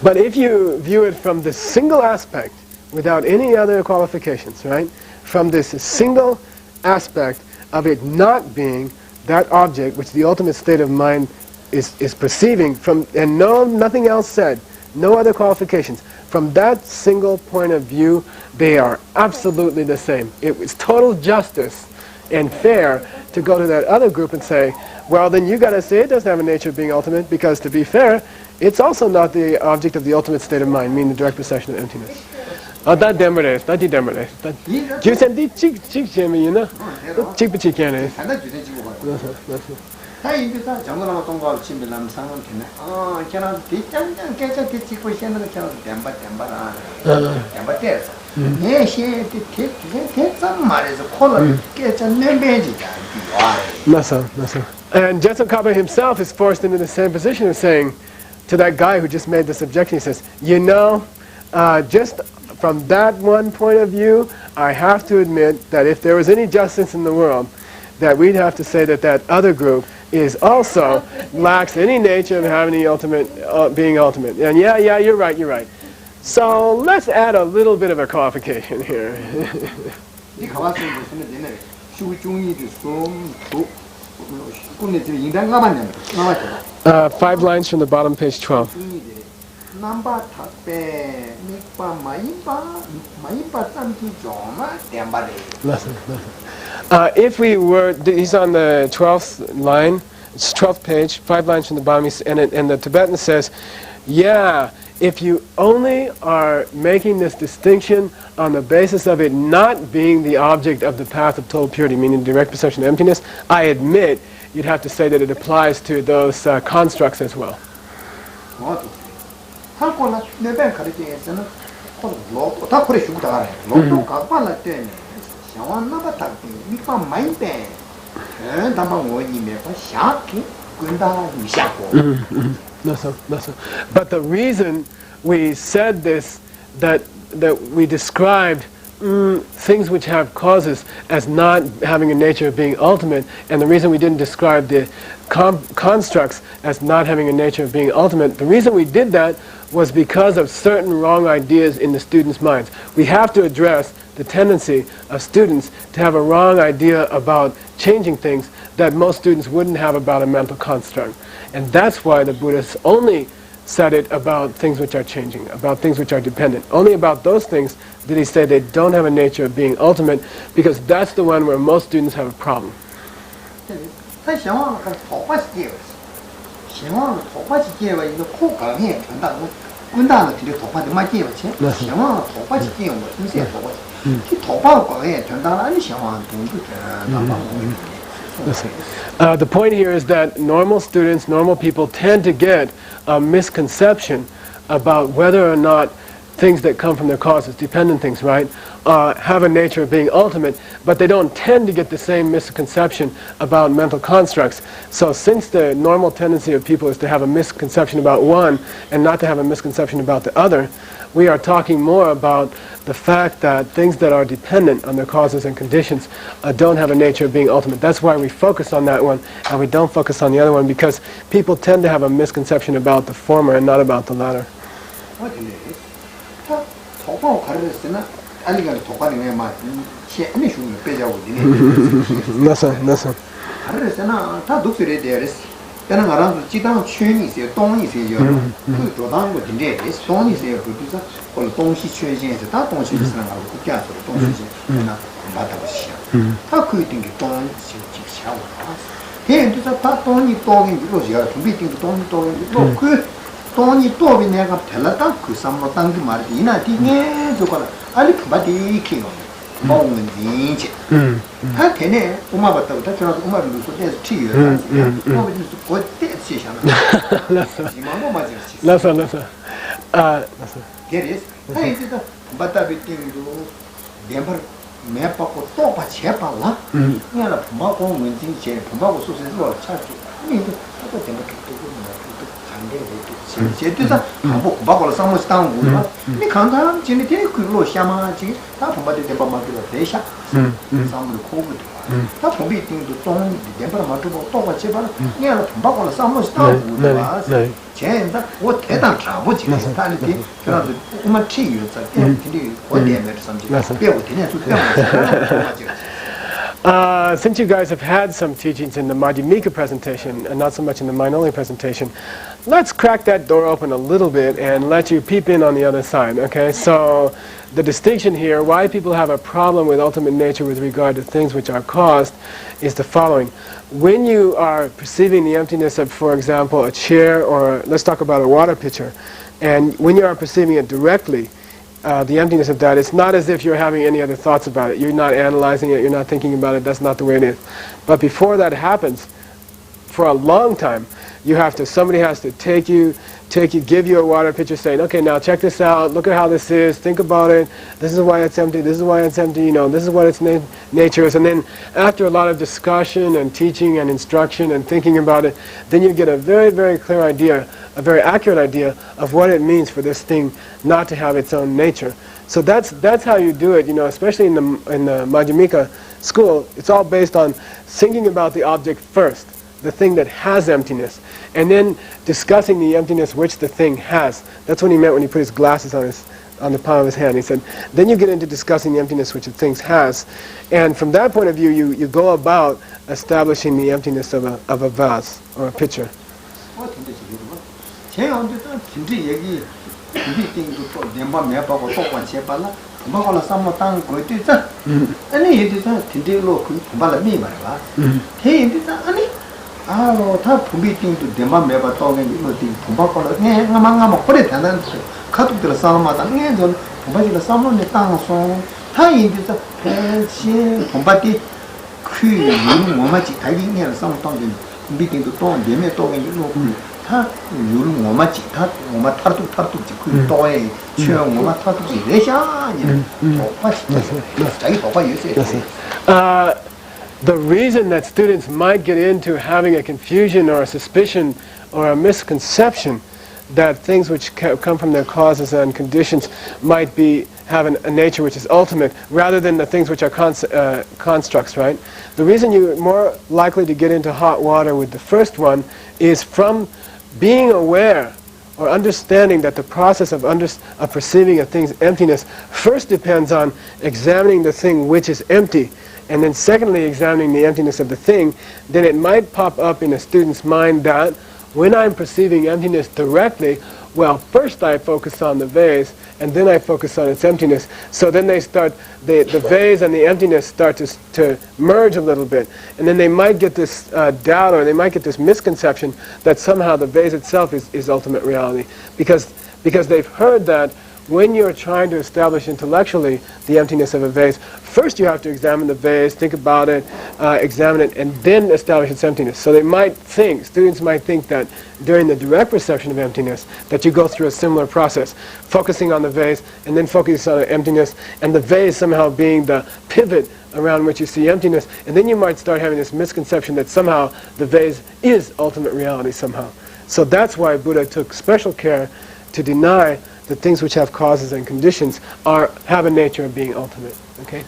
But if you view it from this single aspect, without any other qualifications, right? From this single aspect of it not being that object which the ultimate state of mind is perceiving, and nothing else said, no other qualifications. From that single point of view, they are absolutely the same. It's total justice and fair to go to that other group and say, well, then you got to say it doesn't have a nature of being ultimate, because to be fair, it's also not the object of the ultimate state of mind, meaning the direct perception of emptiness. That demeres, that demeres. You said the chick Jimmy, you know? Chick chicken. And Jetson Kaba himself is forced into the same position of saying to that guy who just made this objection, he says, you know, just from that one point of view, I have to admit that if there was any justice in the world, that we'd have to say that that other group is also lacks any nature of having the ultimate, being ultimate. And yeah, you're right. So let's add a little bit of a qualification here. 5 lines from the bottom, page 12. If we were, he's on the 12th line, it's 12th page, 5 lines from the bottom, and the Tibetan says, yeah, if you only are making this distinction on the basis of it not being the object of the path of total purity, meaning direct perception of emptiness, I admit you'd have to say that it applies to those constructs as well. But the reason we said this, that we described things which have causes as not having a nature of being ultimate, and the reason we didn't describe the constructs as not having a nature of being ultimate, the reason we did that was because of certain wrong ideas in the students' minds. We have to address the tendency of students to have a wrong idea about changing things that most students wouldn't have about a mental construct. And that's why the Buddhists only said it about things which are changing, about things which are dependent. Only about those things did he say they don't have a nature of being ultimate, because that's the one where most students have a problem. The point here is that normal students, normal people tend to get a misconception about whether or not things that come from their causes, dependent things, right, have a nature of being ultimate, but they don't tend to get the same misconception about mental constructs. So since the normal tendency of people is to have a misconception about one and not to have a misconception about the other, we are talking more about the fact that things that are dependent on their causes and conditions don't have a nature of being ultimate. That's why we focus on that one and we don't focus on the other one, because people tend to have a misconception about the former and not about the latter. batabi tindu dembar mepa ko topa chepa la ngala phumba ko munjin che phumba ko sose lo cha chu ni to dembar to to chande de che to sa phumba ba ko samo stang gu ni khanga chini te ku lo shama chi ta phumba de dembar ma de de sha samo ko gu 다 공비 띵도 똥 dembar ma to topa chepa ngala phumba ko samo stang gu ba 젠다 뭐 대단 잡으지 스타일이 그래도 엄마 치유 자 근데 어디에 섬지 배우 되냐 좀 Since you guys have had some teachings in the Madhyamika presentation and not so much in the MindOnly presentation, let's crack that door open a little bit and let you peep in on the other side, okay? So the distinction here, why people have a problem with ultimate nature with regard to things which are caused, is the following. When you are perceiving the emptiness of, for example, a chair, or let's talk about a water pitcher, and when you are perceiving it directly, the emptiness of that, it's not as if you're having any other thoughts about it. You're not analyzing it, you're not thinking about it, that's not the way it is. But before that happens, for a long time, somebody has to give you a water pitcher saying, okay, now check this out, look at how this is, think about it, this is why it's empty, this is why it's empty, this is what its nature is. And then after a lot of discussion and teaching and instruction and thinking about it, then you get a very, very clear idea, a very accurate idea of what it means for this thing not to have its own nature. So that's how you do it, especially in the Madhyamika school. It's all based on thinking about the object first, the thing that has emptiness, and then discussing the emptiness which the thing has. That's what he meant when he put his glasses on the palm of his hand. He said, then you get into discussing the emptiness which the thing has, and from that point of view, you go about establishing the emptiness of a vase or a pitcher. 다 분비팅도 대만 매바 떠게 이거지 분바콜로 냥아망아마 코레 단단 카톡들 싸움마다 냥전 분바지가 싸움을 땅서 다 인디서 팬시 분바티 그 뭐마지 달리냐 싸움 떠게 분비팅도 또 내매 떠게 이거 다 요런 뭐마지 다 뭐마 타르뚝 그 또에 최 뭐마 타르뚝이 레샤 이런 오빠지 자기 오빠 요새 The reason that students might get into having a confusion or a suspicion or a misconception that things which come from their causes and conditions might have a nature which is ultimate rather than the things which are constructs, right? The reason you're more likely to get into hot water with the first one is from being aware or understanding that the process of perceiving a thing's emptiness first depends on examining the thing which is empty, and then secondly examining the emptiness of the thing. Then it might pop up in a student's mind that when I'm perceiving emptiness directly, well, first I focus on the vase, and then I focus on its emptiness. So then the vase and the emptiness start to merge a little bit. And then they might get this doubt, or they might get this misconception that somehow the vase itself is ultimate reality. Because they've heard that when you're trying to establish intellectually the emptiness of a vase, first you have to examine the vase, think about it, examine it, and then establish its emptiness. So students might think that during the direct perception of emptiness, that you go through a similar process, focusing on the vase, and then focusing on the emptiness, and the vase somehow being the pivot around which you see emptiness, and then you might start having this misconception that somehow the vase is ultimate reality somehow. So that's why Buddha took special care to deny that things which have causes and conditions have a nature of being ultimate. Okay?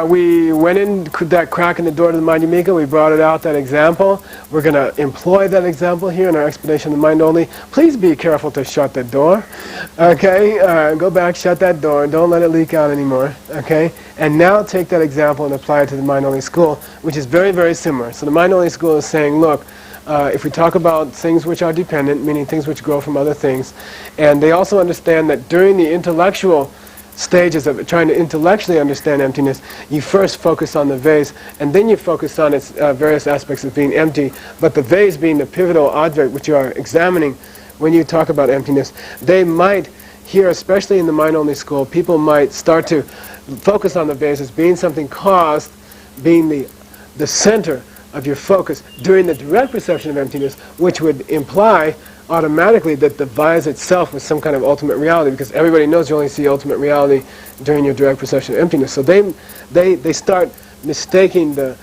We went in that crack in the door to the Madhyamika, we brought it out, that example. We're going to employ that example here in our explanation of MindOnly. Please be careful to shut that door. Okay? Go back, shut that door, don't let it leak out anymore. Okay? And now take that example and apply it to the MindOnly school, which is very, very similar. So the MindOnly school is saying, look, if we talk about things which are dependent, meaning things which grow from other things, and they also understand that during the intellectual stages of trying to intellectually understand emptiness, you first focus on the vase, and then you focus on its various aspects of being empty, but the vase being the pivotal object which you are examining when you talk about emptiness. They might, here especially in the mind-only school, people might start to focus on the vase as being something caused, being the center of your focus during the direct perception of emptiness, which would imply automatically that the vase itself was some kind of ultimate reality, because everybody knows you only see ultimate reality during your direct perception of emptiness. So they start mistaking the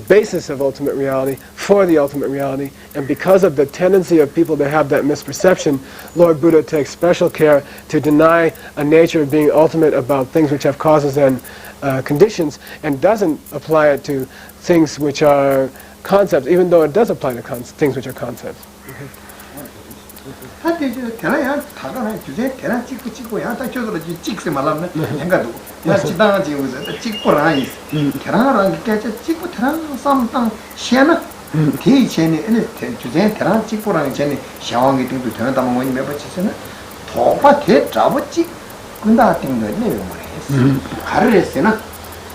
basis of ultimate reality for the ultimate reality, and because of the tendency of people to have that misperception, Lord Buddha takes special care to deny a nature of being ultimate about things which have causes and conditions, and doesn't apply it to things which are concepts, even though it does apply to things which are concepts. 하여튼 대나야 다가나 주제 대나 찍고 야 딱 저도 찍세 말라면 생각도 야 지당한 지우서 찍고라 이 대나랑 이렇게 찍고 대나 삼당 시에나 대 전에 주제 대나 찍고라는 전에 샤왕이 등도 대나다 뭐니 몇 번째는 도바 대 잡았지 근다 띵도 내용 말이야 가르랬으나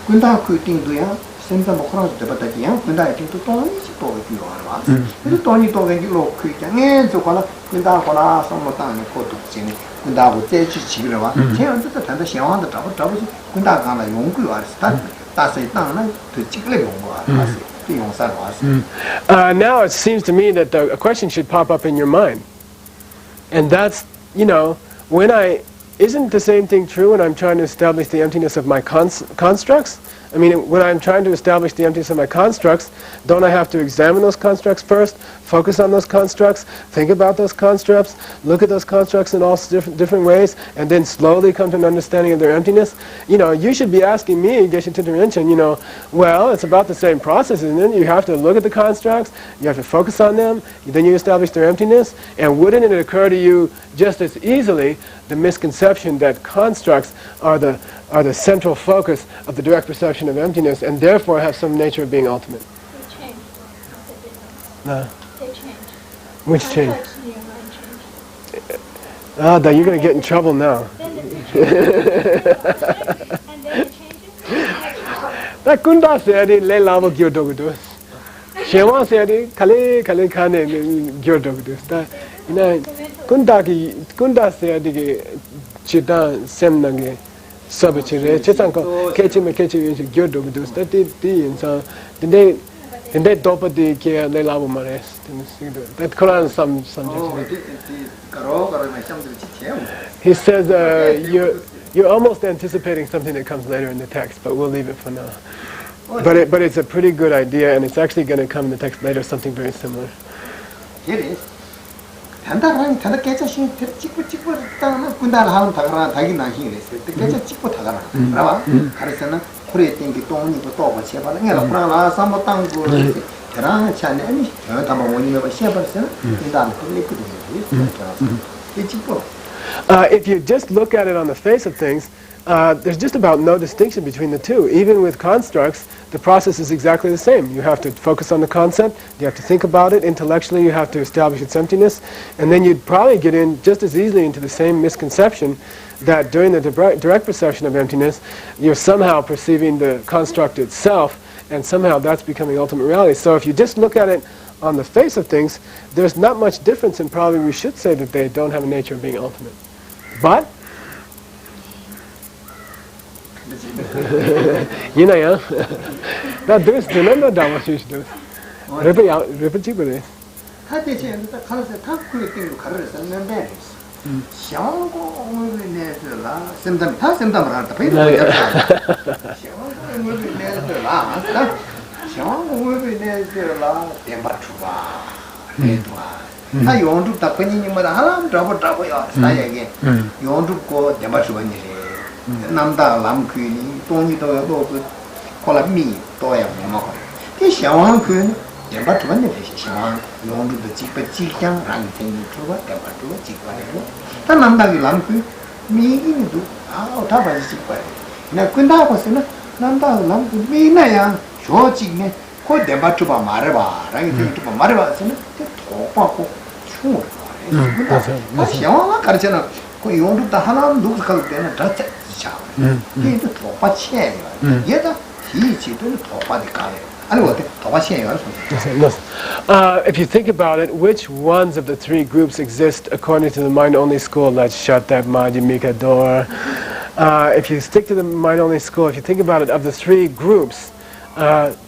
근다 그 띵도야 센터 먹으라고 되었다기야 근다 띵도 돈이 또 이거 알아 그래서 돈이 또 가지고 그 장에 저거나 근다 거나 선물 땅에 것도 지네 근다고 제치 지기로 와 제한테도 단다 시험한테 잡아지 근다 가나 용구 알았다 다시 땅은 그 찍을 용구 알았어 그 용사로 왔어 now it seems to me that a question should pop up in your mind, and that's, you know, isn't the same thing true when I'm trying to establish the emptiness of my constructs? I mean, when I'm trying to establish the emptiness of my constructs, don't I have to examine those constructs first, focus on those constructs, think about those constructs, look at those constructs in all different ways, and then slowly come to an understanding of their emptiness? You know, you should be asking me, Geshe Tinteren, you know, well, it's about the same process, isn't it? You have to look at the constructs, you have to focus on them, then you establish their emptiness, and wouldn't it occur to you just as easily the misconception that constructs are the central focus of the direct perception of emptiness, and therefore have some nature of being ultimate? They change. They change. Which change? Concepts in your mind change. You're going to get in trouble now. Then they change. And then it changes. That kunda seri le lavo gyodogudus. Shewan seri kale kane gyodogudus. That, you know, kunda seri ki chidan semnange sabachire chesanko kechime gyodogudus. That the they dopa the ke le lavo mares. That Quran some he says you're almost anticipating something that comes later in the text, but we'll leave it for now. But it's a pretty good idea, and it's actually going to come in the text later, something very similar. If you just look at it on the face of things, there's just about no distinction between the two. Even with constructs, the process is exactly the same. You have to focus on the concept, you have to think about it, intellectually you have to establish its emptiness, and then you'd probably get in just as easily into the same misconception that during the direct perception of emptiness, you're somehow perceiving the construct itself, and somehow that's becoming ultimate reality. So if you just look at it on the face of things, there's not much difference, and probably we should say that they don't have a nature of being ultimate. But you know, yeah. That there's remember that what you should do. Repeat it. 남다 남귀니 돈이도 여도 콜라미 또야 뭐 그 샤왕 그 대바 두번에 샤왕 용도도 집에 지장 랑탱이 들어와 대바 두 집과래로 다 남다기 남귀 미기도 다 봐지 집과래 나 근다고서는 남다 남귀 미나야 조직네 그 대바 주바 말해봐. 라기 주바 말해봐. 저는 도파고 충을 말해. 나 시험만 가르쳐는 그 용도다 하나 누구 갈 때는 다 자. 이게 도파 치예요. 얘다 이지도 도파디 가요. 아니 어때? 도파 치예요. If you think about it, which ones of the three groups exist according to the mind-only school? Let's shut that Madhyamika door. If you stick to the mind-only school, if you think about it, of the three groups,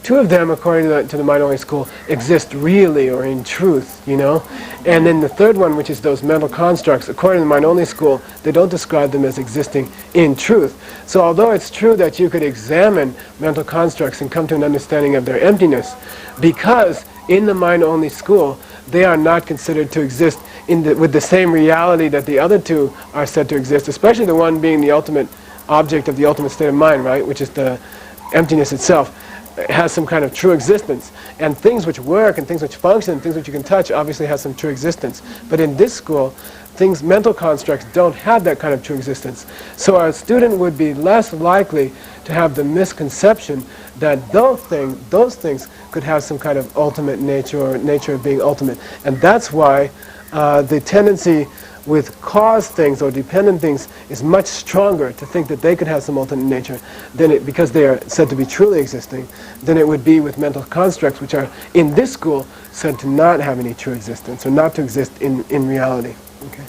two of them, according to the mind-only school, exist really or in truth, you know? And then the third one, which is those mental constructs, according to the mind-only school, they don't describe them as existing in truth. So although it's true that you could examine mental constructs and come to an understanding of their emptiness, because in the mind-only school, they are not considered to exist with the same reality that the other two are said to exist, especially the one being the ultimate object of the ultimate state of mind, right, which is the emptiness itself. It has some kind of true existence. And things which work and things which function and things which you can touch obviously have some true existence. But in this school, mental constructs don't have that kind of true existence. So our student would be less likely to have the misconception that those things could have some kind of ultimate nature or nature of being ultimate. And that's why the tendency with cause things or dependent things is much stronger to think that they could have some ultimate nature because they are said to be truly existing than it would be with mental constructs which are in this school said to not have any true existence or not to exist in reality. Okay.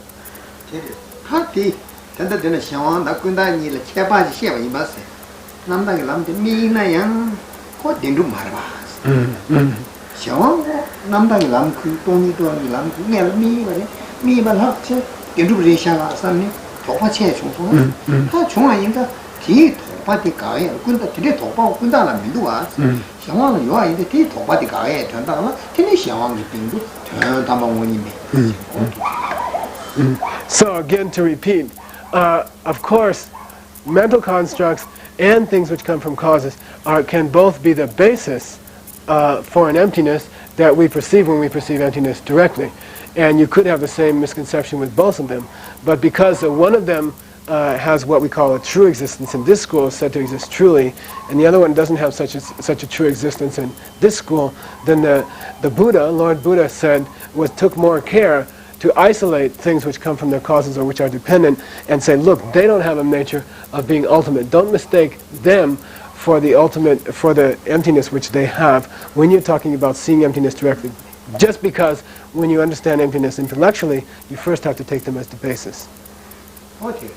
So again, to repeat, of course, mental constructs and things which come from causes can both be the basis for an emptiness that we perceive when we perceive emptiness directly. And you could have the same misconception with both of them. But because one of them has what we call a true existence in this school, is said to exist truly, and the other one doesn't have such a true existence in this school, then the Buddha, Lord Buddha took more care to isolate things which come from their causes or which are dependent and say, look, they don't have a nature of being ultimate. Don't mistake them for the emptiness which they have when you're talking about seeing emptiness directly. Just because when you understand emptiness intellectually, you first have to take them as the basis. Okay.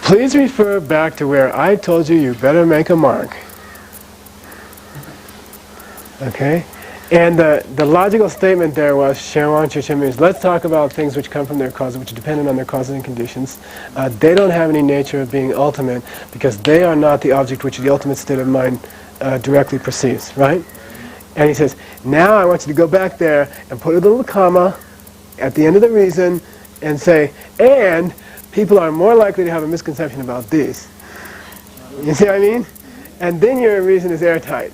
Please refer back to where I told you better make a mark. Okay? And the logical statement there was, means let's talk about things which come from their causes, which are dependent on their causes and conditions. They don't have any nature of being ultimate because they are not the object which the ultimate state of mind directly perceives, right? And he says, now I want you to go back there and put a little comma at the end of the reason and say, and people are more likely to have a misconception about these. You see what I mean? And then your reason is airtight.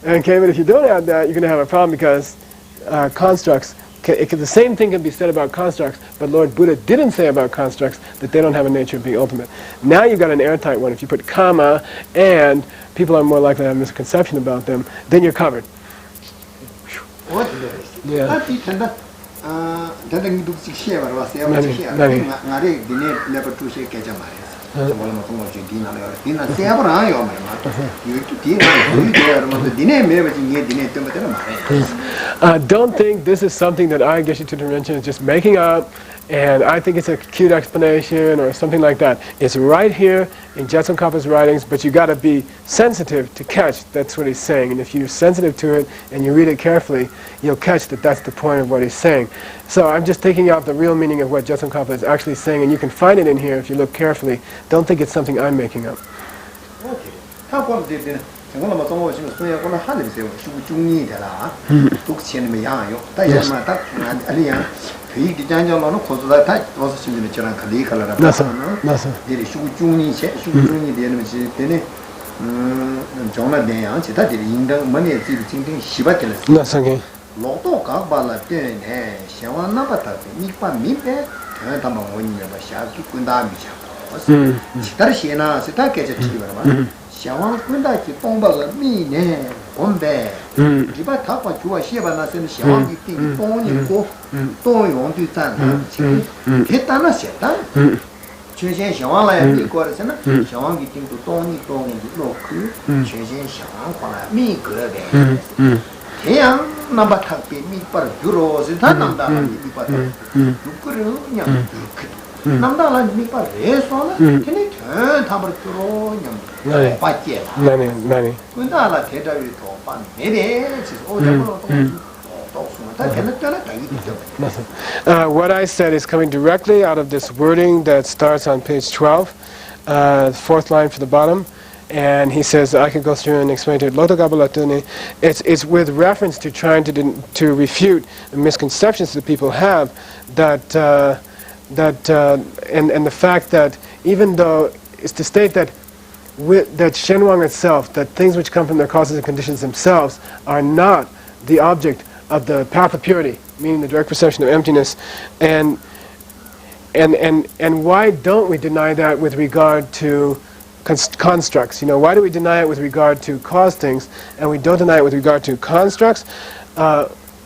Okay, but if you don't have that, you're going to have a problem because constructs, the same thing can be said about constructs, but Lord Buddha didn't say about constructs that they don't have a nature of being ultimate. Now you've got an airtight one. If you put comma and people are more likely to have a misconception about them, then you're covered. Yeah. Don't think this is something that I Geshe Tutu Rinchen is just making up And I think it's a cute explanation or something like that. It's right here in Jetson Kappa's writings, but you got to be sensitive to catch that's what he's saying. And if you're sensitive to it and you read it carefully, you'll catch that that's the point of what he's saying. So I'm just taking out the real meaning of what Jetson Kappa is actually saying, and you can find it in here if you look carefully. Don't think it's something I'm making up. Okay. 정말 뭐 지금 소야 거는 하늘 세워 시고 중이 되라. 독치는 뭐 양요. 다이만 딱 아니야. 그 기장장로는 고도다 다 와서 심지는 저랑 그 리컬러라. 맞아. 이리 시고 중이 되는 것이 되네. 정말 내양 제다들이 인당 머니에 지금 징징 시바들을. 맞아게. 로또 각발라 때네. 샤완나 바타 미파 미페 담아 원이야 봐. 샤기 군다 미샤. 시다르시나 시다케제 티버마. 샤왕 군다기 똥바가 미네 온데 리바 타고 주와 시바나서는 샤왕이 띵 똥이고 똥용도 있잖아 지금 했다나 셨다 최신 샤왕라야 미거르잖아 샤왕이 띵도 똥이 로크 최신 샤왕 관라 미거데 해양 남바 탁비 미빠르 주로스 다 남다 미빠르 누구를 그냥 남다라 미빠르 해서는 걔네 다 버려 냥 나네. 군다라 대답이 더 반. 내래 오자로 what I said is coming directly out of this wording that starts on page 12, fourth line from the bottom. And he says, I could go through and explain to it. It's with reference to trying to refute the misconceptions that people have and the fact that even though it's to state that Shenwang itself, that things which come from their causes and conditions themselves are not the object of the path of purity, meaning the direct perception of emptiness. And why don't we deny that with regard to constructs? You know, why do we deny it with regard to cause things, and we don't deny it with regard to constructs?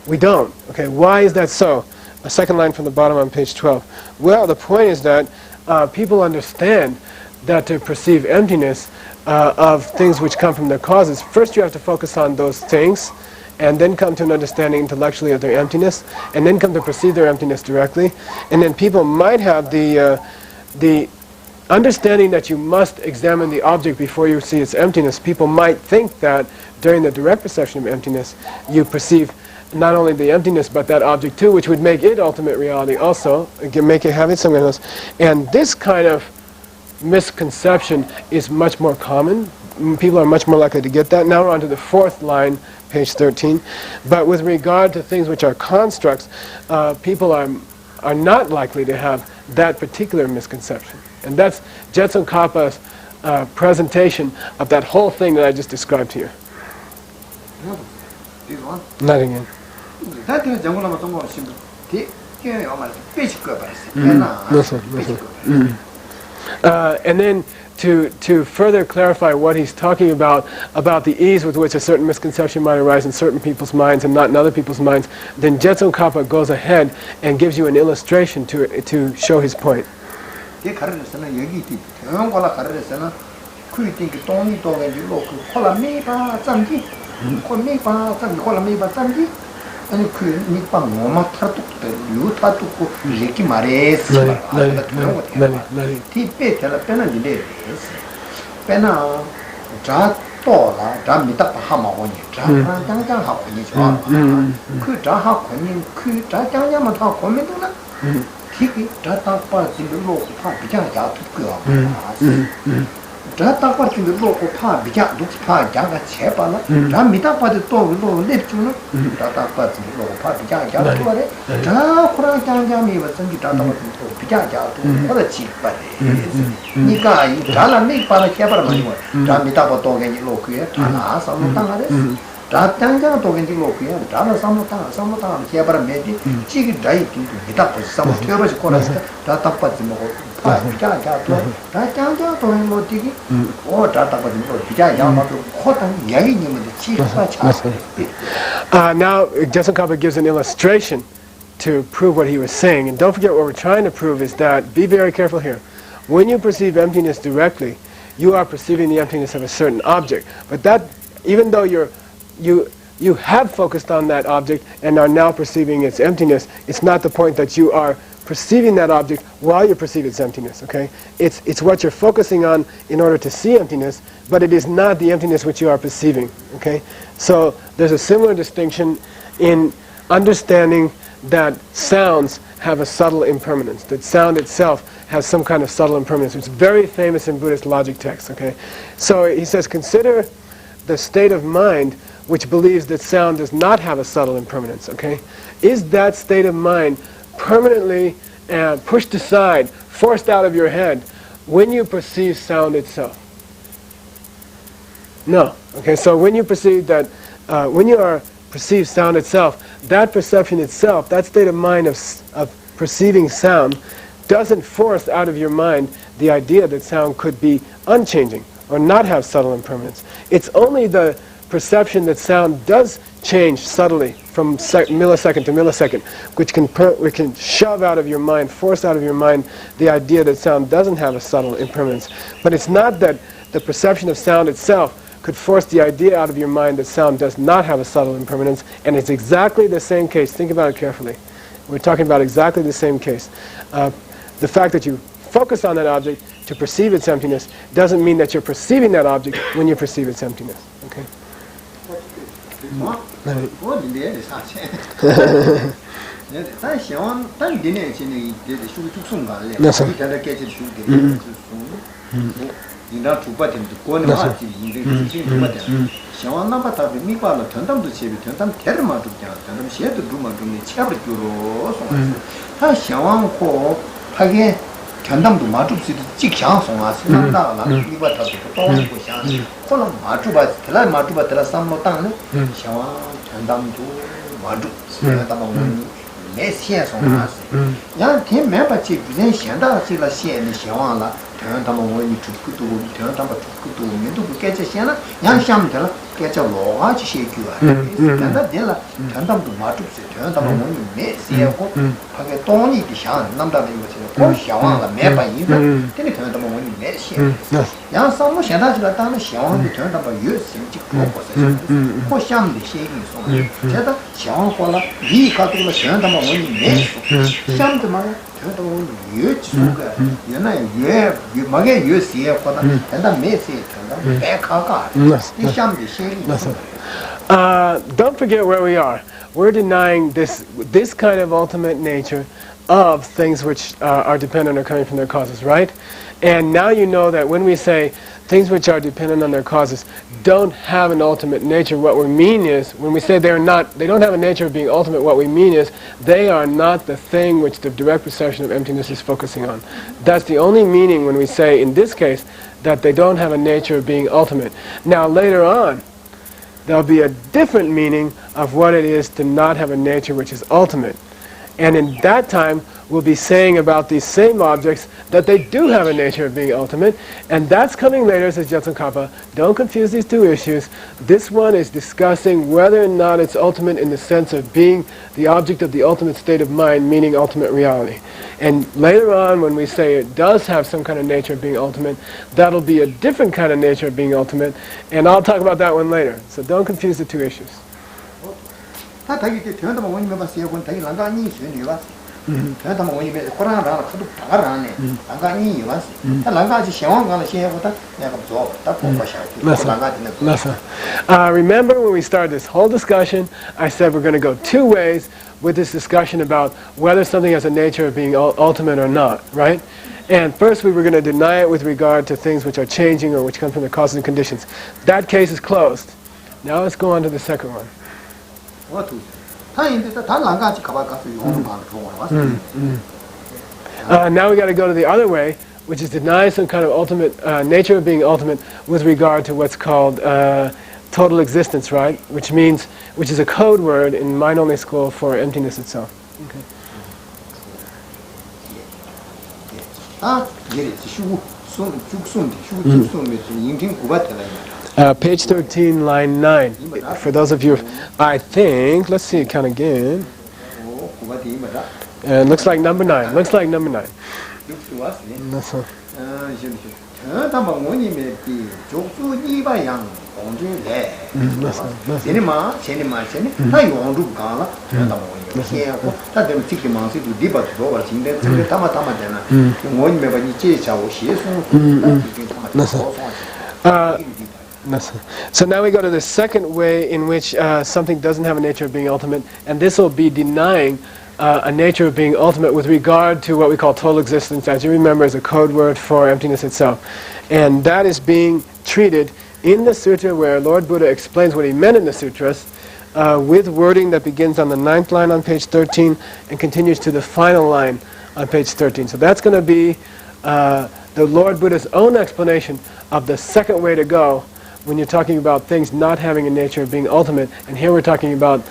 We don't. Okay, why is that so? A second line from the bottom on page 12. Well, the point is that people understand that to perceive emptiness of things which come from their causes, first you have to focus on those things, and then come to an understanding intellectually of their emptiness, and then come to perceive their emptiness directly. And then people might have the understanding that you must examine the object before you see its emptiness. People might think that during the direct perception of emptiness, you perceive not only the emptiness but that object too, which would make it ultimate reality also, make it have it somewhere else. And this kind of misconception is much more common. People are much more likely to get that. Now we're on to the fourth line, page 13. But with regard to things which are constructs, people are not likely to have that particular misconception. And that's Jetson Kappa's presentation of that whole thing that I just described here. Not again. And then to further clarify what he's talking about the ease with which a certain misconception might arise in certain people's minds and not in other people's minds, then Jetson Kappa goes ahead and gives you an illustration to show his point. 아니 그 니빠 뭐마 타뚝도 유타뚝고 레키 마레스 티페 텔라 페나디데 페나 자 또라 자 미타 하마고니 자 장장 하고니 그 자하 고니 그 자장냐만 다 고민도나 티기 자타빠 진로 파 비자 야투고 자타빠 진로 파 비자 루파 자가 제발라 자 미타빠도 또 lep주는 자타빠 진로 파 비자 야투거래 자 코라 장장미 버선기 자타빠 또 비자 야투 뭐다 지빠래 니가 이 자라 미빠나 제발 말고 자 미타빠 또 괜히 로크에 자나 삼는 땅아래 자 장장 또 괜히 로크에 자나 삼는 땅 제발 메디 지기 다이 띵도 미타빠 삼 태어버지 코라스 자타빠 진로 now Jetson Kappa gives an illustration to prove what he was saying, and don't forget what we're trying to prove is that, be very careful here, when you perceive emptiness directly, you are perceiving the emptiness of a certain object, but that, even though you have focused on that object and are now perceiving its emptiness, it's not the point that you are perceiving that object while you perceive its emptiness, okay? It's what you're focusing on in order to see emptiness, but it is not the emptiness which you are perceiving, okay? So there's a similar distinction in understanding that sounds have a subtle impermanence, that sound itself has some kind of subtle impermanence. It's very famous in Buddhist logic texts, okay? So he says, consider the state of mind which believes that sound does not have a subtle impermanence, okay? Is that state of mind permanently pushed aside, forced out of your head when you perceive sound itself? No. Okay, so when you perceive that, when you are perceive sound itself, that perception itself, that state of mind of perceiving sound, doesn't force out of your mind the idea that sound could be unchanging or not have subtle impermanence. It's only the perception that sound does change subtly from millisecond to millisecond, which can shove out of your mind, force out of your mind the idea that sound doesn't have a subtle impermanence. But it's not that the perception of sound itself could force the idea out of your mind that sound does not have a subtle impermanence, and it's exactly the same case. Think about it carefully. We're talking about exactly the same case. The fact that you focus on that object to perceive its emptiness doesn't mean that you're perceiving that object when you perceive its emptiness. Okay? 인다 주바든 고는 와지 인데 주바든 샤완 나바타 미과로 전담도 제비 전담 테르마 두냐 전담 시에도 두마 두니 치아버 주로 송아 타 샤완코 하게 전담도 마주스 직향 송아 스난다라 미과타도 또고 샤 콜로 마주바 틀라 마주바 틀라 삼로 땅네 샤완 전담도 마주 스나다마니 내시에 송아 야 팀멤버치 부전 현다지라 시에니 샤완라 대한담원이 죽고도 대한담바 죽고도 면도 깨져시나 양샴들 깨져로가 지시기와 난다 될라 대한담도 마주세 대한담원이 매세고 하게 돈이 비상 남다는 거지 고 샤왕라 매반이 근데 대한담원이 매시 양 상무 현다지가 땅의 샤왕도 대한담바 유심지 그거서 고 샴도 시기 송 제가 샤왕 콜라 이 가도로 대한담원이 매시 샴도 말 대한담원이 유치수가 연애 예 마게 유시에 거다 된다 메시 된다 백화가 이 샴도 시기 don't forget where we are. We're denying this kind of ultimate nature of things which are dependent or coming from their causes, right? And now you know that when we say things which are dependent on their causes don't have an ultimate nature, what we mean is, when we say they don't have a nature of being ultimate, what we mean is they are not the thing which the direct perception of emptiness is focusing on. That's the only meaning when we say, in this case, that they don't have a nature of being ultimate. Now later on, there'll be a different meaning of what it is to not have a nature which is ultimate. And in that time, we'll be saying about these same objects that they do have a nature of being ultimate, and that's coming later, says Jetsun Kappa. Don't confuse these two issues. This one is discussing whether or not it's ultimate in the sense of being the object of the ultimate state of mind, meaning ultimate reality. And later on, when we say it does have some kind of nature of being ultimate, that'll be a different kind of nature of being ultimate, and I'll talk about that one later. So don't confuse the two issues. Remember when we started this whole discussion, I said we're going to go two ways with this discussion about whether something has a nature of being ultimate or not, right? And first we were going to deny it with regard to things which are changing or which come from the causes and conditions. That case is closed. Now let's go on to the second one. Now we got to go to the other way, which is deny some kind of ultimate nature of being ultimate with regard to what's called total existence, right? Which is a code word in mind-only school for emptiness itself. Okay. Page 13, line 9. For those of you, I think, let's see, count again. And looks like number 9. Looks like number 9. That's all. 계고 다들 특히 망세도 디바도 로바 진데 근데 담아 되나 뭐니 매번이 제자고 시에서 So now we go to the second way in which something doesn't have a nature of being ultimate, and this will be denying a nature of being ultimate with regard to what we call total existence, as you remember, is a code word for emptiness itself. And that is being treated in the sutra where Lord Buddha explains what he meant in the sutras, with wording that begins on the 9th line on page 13 and continues to the final line on page 13. So that's going to be the Lord Buddha's own explanation of the second way to go when you're talking about things not having a nature of being ultimate. And here we're talking about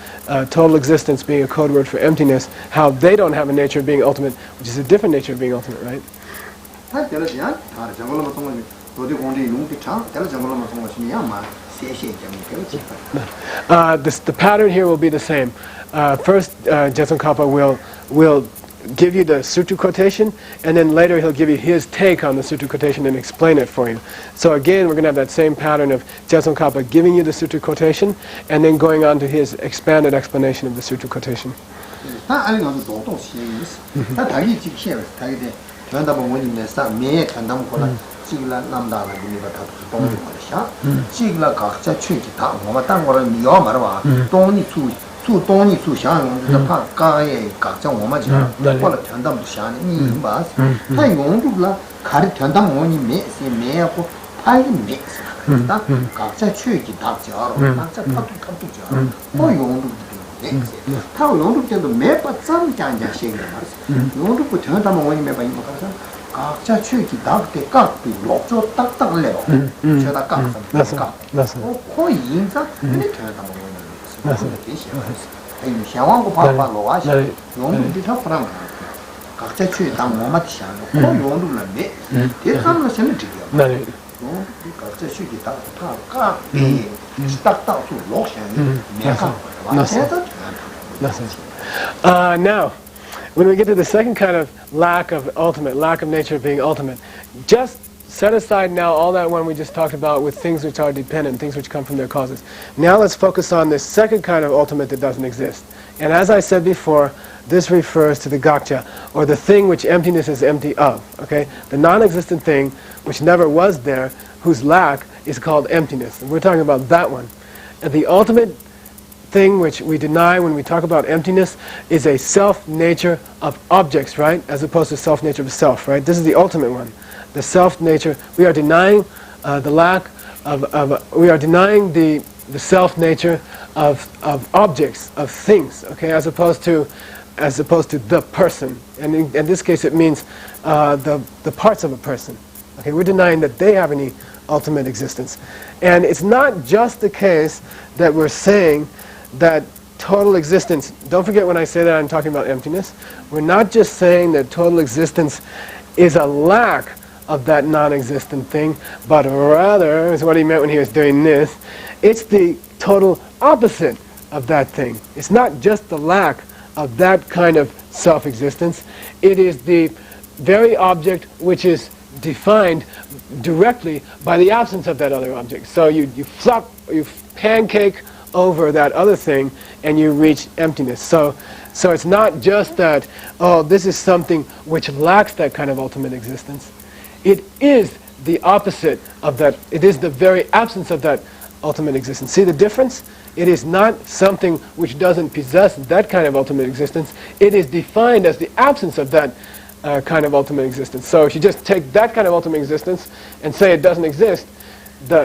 total existence being a code word for emptiness, how they don't have a nature of being ultimate, which is a different nature of being ultimate, right? The pattern here will be the same. First, Jetsun will give you the sutra quotation, and then later he'll give you his take on the sutra quotation and explain it for you. So again, we're going to have that same pattern of Jetsun Kappa giving you the sutra quotation, and then going on to his expanded explanation of the sutra quotation. Now, when we get to the second kind of lack of nature of being ultimate, just set aside now all that one we just talked about with things which are dependent, things which come from their causes. Now let's focus on this second kind of ultimate that doesn't exist. And as I said before, this refers to the gakcha, or the thing which emptiness is empty of. Okay, the non-existent thing which never was there, whose lack is called emptiness. And we're talking about that one. And the ultimate thing which we deny when we talk about emptiness is a self-nature of objects, right? As opposed to self-nature of self, right? This is the ultimate one. The self-nature. We are denying the lack of we are denying the self-nature of objects, of things, okay? As opposed to the person. And in this case it means the parts of a person. Okay, we're denying that they have any ultimate existence. And it's not just the case that we're saying that total existence, don't forget when I say that I'm talking about emptiness, we're not just saying that total existence is a lack of that non-existent thing, but rather, is what he meant when he was doing this, it's the total opposite of that thing. It's not just the lack of that kind of self-existence, it is the very object which is defined directly by the absence of that other object. So you pancake over that other thing and you reach emptiness. So it's not just that, oh, this is something which lacks that kind of ultimate existence. It is the opposite of that. It is the very absence of that ultimate existence. See the difference? It is not something which doesn't possess that kind of ultimate existence. It is defined as the absence of that kind of ultimate existence. So if you just take that kind of ultimate existence and say it doesn't exist,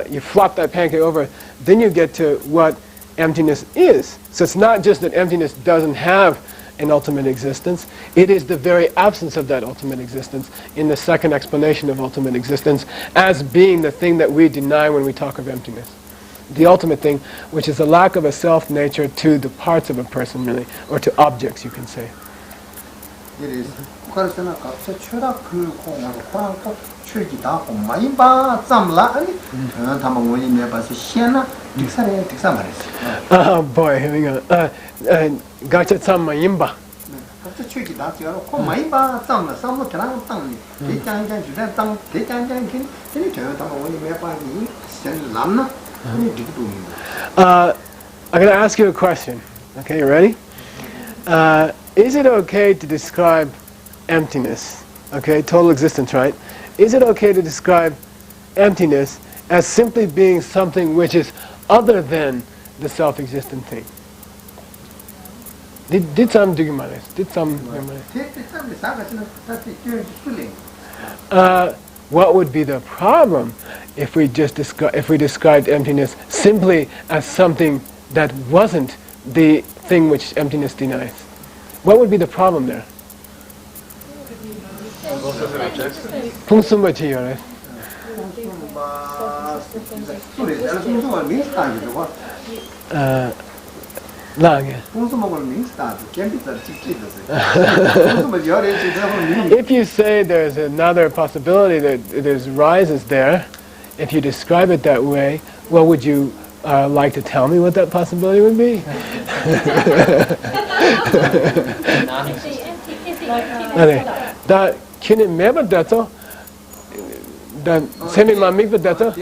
you flop that pancake over, then you get to what emptiness is. So it's not just that emptiness doesn't have an ultimate existence, it is the very absence of that ultimate existence in the second explanation of ultimate existence as being the thing that we deny when we talk of emptiness. The ultimate thing, which is the lack of a self-nature to the parts of a person, really, or to objects, you can say. It is. Oh boy, here we go. Gacha Tsamma Yimba. I'm going to ask you a question. Okay, you ready? Is it okay to describe emptiness? Okay, total existence, right? Is it okay to describe emptiness as simply being something which is other than the self-existent thing? Did some do you mind? Did some? What would be the problem if we just described emptiness simply as something that wasn't the thing which emptiness denies? What would be the problem there? 풍수마치요래. If you say there's another possibility that there's rises there, if you describe it that way, well, would you like to tell me what that possibility would be? 다 키는 매번 됐어. 다 세미만 믿고 됐어.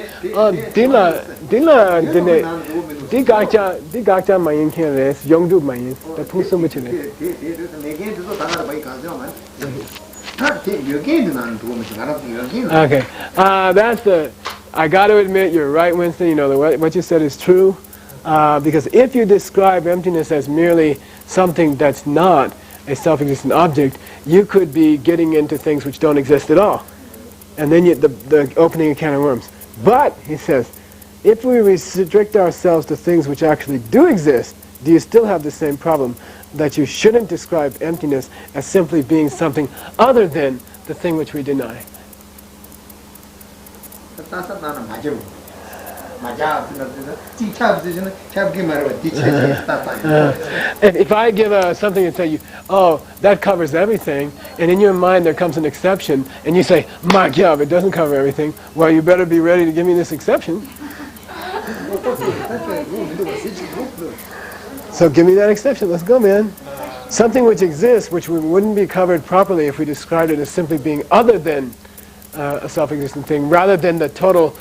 딜라 드네. 디가자 마인 키레 용두 마인. 다 풍수 붙이네. Okay. That's the. I got to admit, you're right, Winston. You know what you said is true, because if you describe emptiness as merely something that's not a self-existent object, you could be getting into things which don't exist at all, and then the opening a can of worms. But he says, if we restrict ourselves to things which actually do exist, do you still have the same problem that you shouldn't describe emptiness as simply being something other than the thing which we deny? If I give something and say, oh, that covers everything, and in your mind there comes an exception, and you say, my God, it doesn't cover everything, well, you better be ready to give me this exception. So give me that exception. Let's go, man. Something which exists, which wouldn't be covered properly if we described it as simply being other than a self-existent thing, rather than the total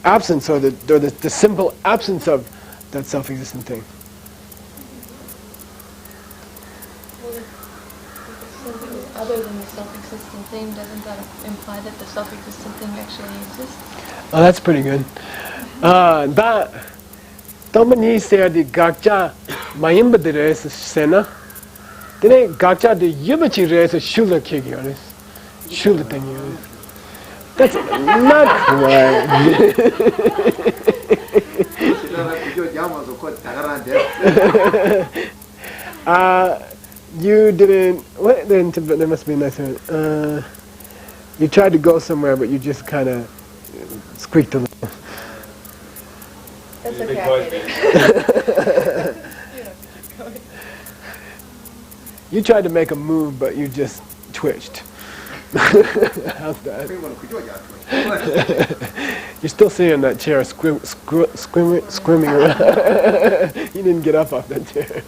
absence or the simple absence of that self-existent thing. Well, if something is other than the self-existent thing, doesn't that imply that the self-existent thing actually exists? Oh, that's pretty good. 다 또머니 세야디 각자 마임버들에서 세나 근데 각자들 유버치에서 슐러 키기요레 슐러 땡이요. That's not right. You didn't. What? Then there must be a nice one. You tried to go somewhere, but you just kind of squeaked a little. That's okay. You tried to make a move, but you just twitched. How's that? You're still sitting in that chair, squirming around. You didn't get up off that chair.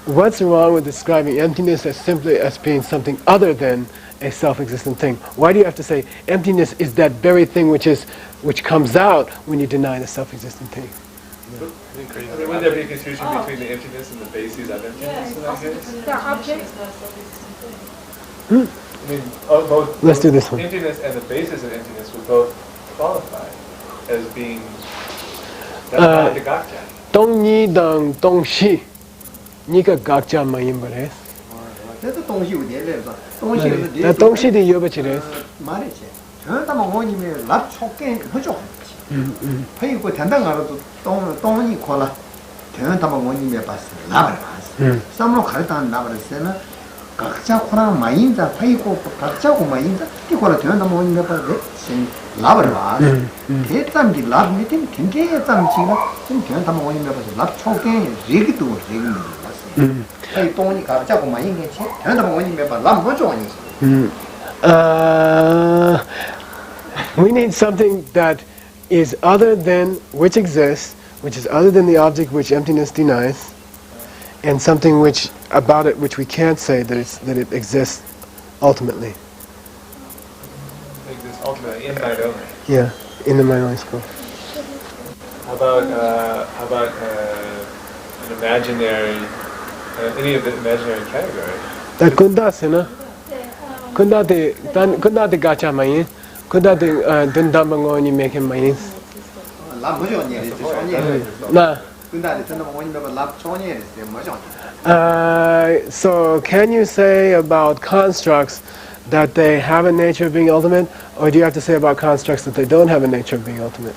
What's wrong with describing emptiness as simply as being something other than a self-existent thing? Why do you have to say emptiness is that very thing which comes out when you deny the self-existent thing? Wouldn't there be a confusion between the emptiness and the bases of emptiness in that case? They're objects. I mean, both Let's do this one. Emptiness and the basis of emptiness would both qualify as being not the gakja. 동리당 동시 니가 각자 마임버레. 그래서 동시우대래서 나 동시디 여버치레. 말이지. 저다만 원님이 랍 촉게 하죠. 회의고 단단 가로도 똥이 콜라. 저다만 원님이 봤어. 랍을 봤어. 삼로 갈단 랍을 했으나 각자 코랑 마인다 회의고 각자고 마인다 이거라 저다만 원님이 봤어. 랍을 봤어. 대담기 랍 밑에 굉장히 땀지가 좀 저다만 원님이 봤어. 랍 촉게 얘기도 얘기도 회의 똥이 각자고 마인 게 저다만 원님이 봤어. 랍 뭐죠 아니? We need something that is other than, which exists, which is other than the object which emptiness denies, and something which about it which we can't say that it exists ultimately. It exists ultimately in MindOnly. Yeah, in the MindOnly school. How about an imaginary, any of the imaginary category. 다 군다스나 군다데 단 군다데 가차 마인 군다데 든담방원이 메케 마인 라 뭐죠? 니 소니. 나 군다데 든담 원이 몇 라 소니 뭐죠? So can you say about constructs that they have a nature of being ultimate, or do you have to say about constructs that they don't have a nature of being ultimate?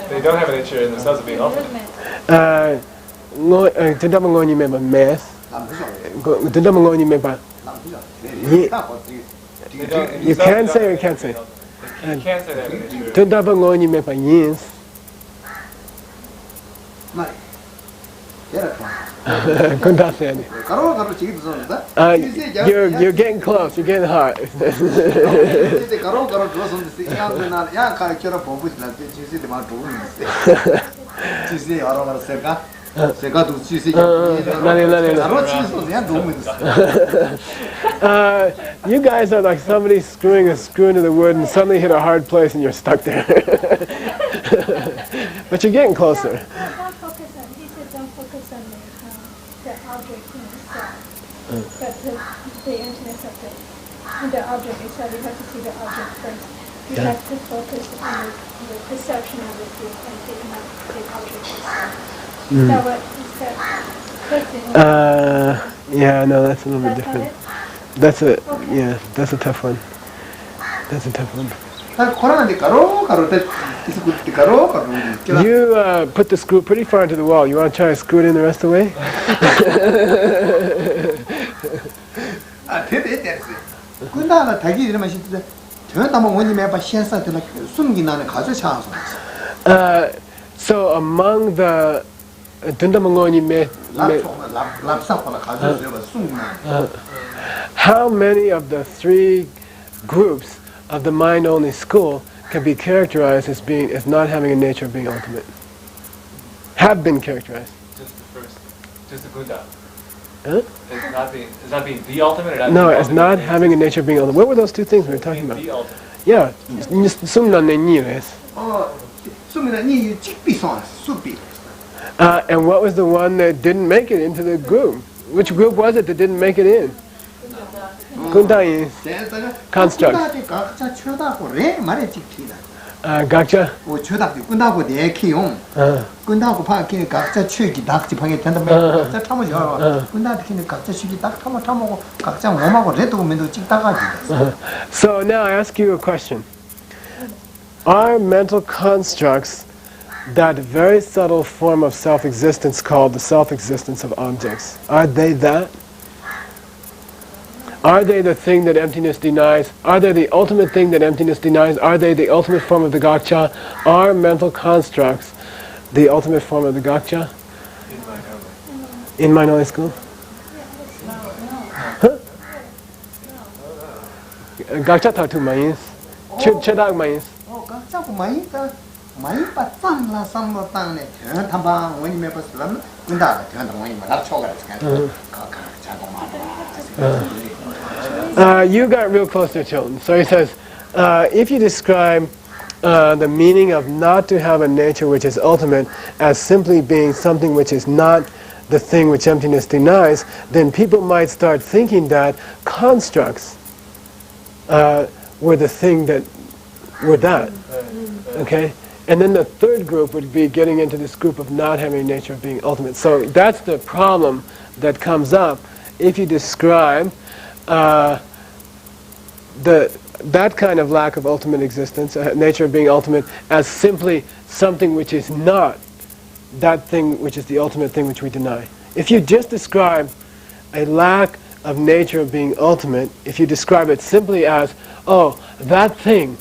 They don't have a nature in themselves of being ultimate. 든담방원이 메바 math 라 뭐죠? 든담방원이 메바 라 뭐죠? You can say or you can't say. You can't say that in nature. 든담방원이 메바 yins 나 얘라 좋아. 군다스야니. 가로 지기도 좋은데. You're getting close. You're getting hot. 이제 가로 좋았는데 야는 야 가르쳐라 보부지나 지시데 마 좋은데. 지시 여러 세가 세가도 지시. 나네. 가로 지시도 야 너무 있어. You guys are like somebody screwing a screw into the wood and suddenly hit a hard place and you're stuck there. But you're getting closer. Don't focus on. He said don't focus on the object in itself, but the emptiness of the object itself. You have to see the object first. You have to focus on the perception of it and not the object itself. Is that what he said? Yeah, no, that's a little bit That's not different. it? That's a yeah, that's a tough one. That's a tough one. 코로나데 가로 때 디스쿠티 가로. You put the screw pretty far into the wall. You want to try to screw it in the rest of the way? 아, 됐어. 군다가 다기 이러면 진짜 저한테만 원님에 봐 시행사들은 숨기나는 가져 차서. So among the 랍사코나 가져 숨기나. how many of the three groups of the mind-only school can be characterized as not having a nature of being ultimate? Have been characterized. Just the first, just the Gunda. Huh? Is not being the ultimate or not? No, the as ultimate? not having a nature of being ultimate. What were those two things we were talking Being about? the ultimate. Yeah, sumnane nires. 숨기나 니 직비선 수비. And what was the one that didn't make it into the group? Which group was it that didn't make it in? Gundai. Construct. 군다데 각자 쳐다고 래 말에 직티다. Gotcha. 뭐 쳐다고 군다고 내 키용. 군다고 파키는 각자 취기 닥지 방에 된다. 각자 참으죠. 군다데 키는 각자 취기 딱 참고 각자 몸하고 레도 면도 찍다가. So now I ask you a question. Are mental constructs that very subtle form of self-existence called the self-existence of objects? Are they that? Are they the thing that emptiness denies? Are they the ultimate thing that emptiness denies? Are they the ultimate form of the Gakcha? Are mental constructs the ultimate form of the Gakcha? In MindOnly school? Huh? Gakcha tatu mayins. Chedak mayins. 각자 많이 빠짱라 삼로 땅네 탐방 원님에 봤으면 군다 대한당 원님 나 초가라 You got real close to Chilton. So he says, if you describe the meaning of not to have a nature which is ultimate as simply being something which is not the thing which emptiness denies, then people might start thinking that constructs were the thing that were that. Okay? And then the third group would be getting into this group of not having a nature of being ultimate. So that's the problem that comes up if you describe that kind of lack of ultimate existence, nature of being ultimate, as simply something which is not that thing which is the ultimate thing which we deny. If you just describe a lack of nature of being ultimate, if you describe it simply as, oh, that thing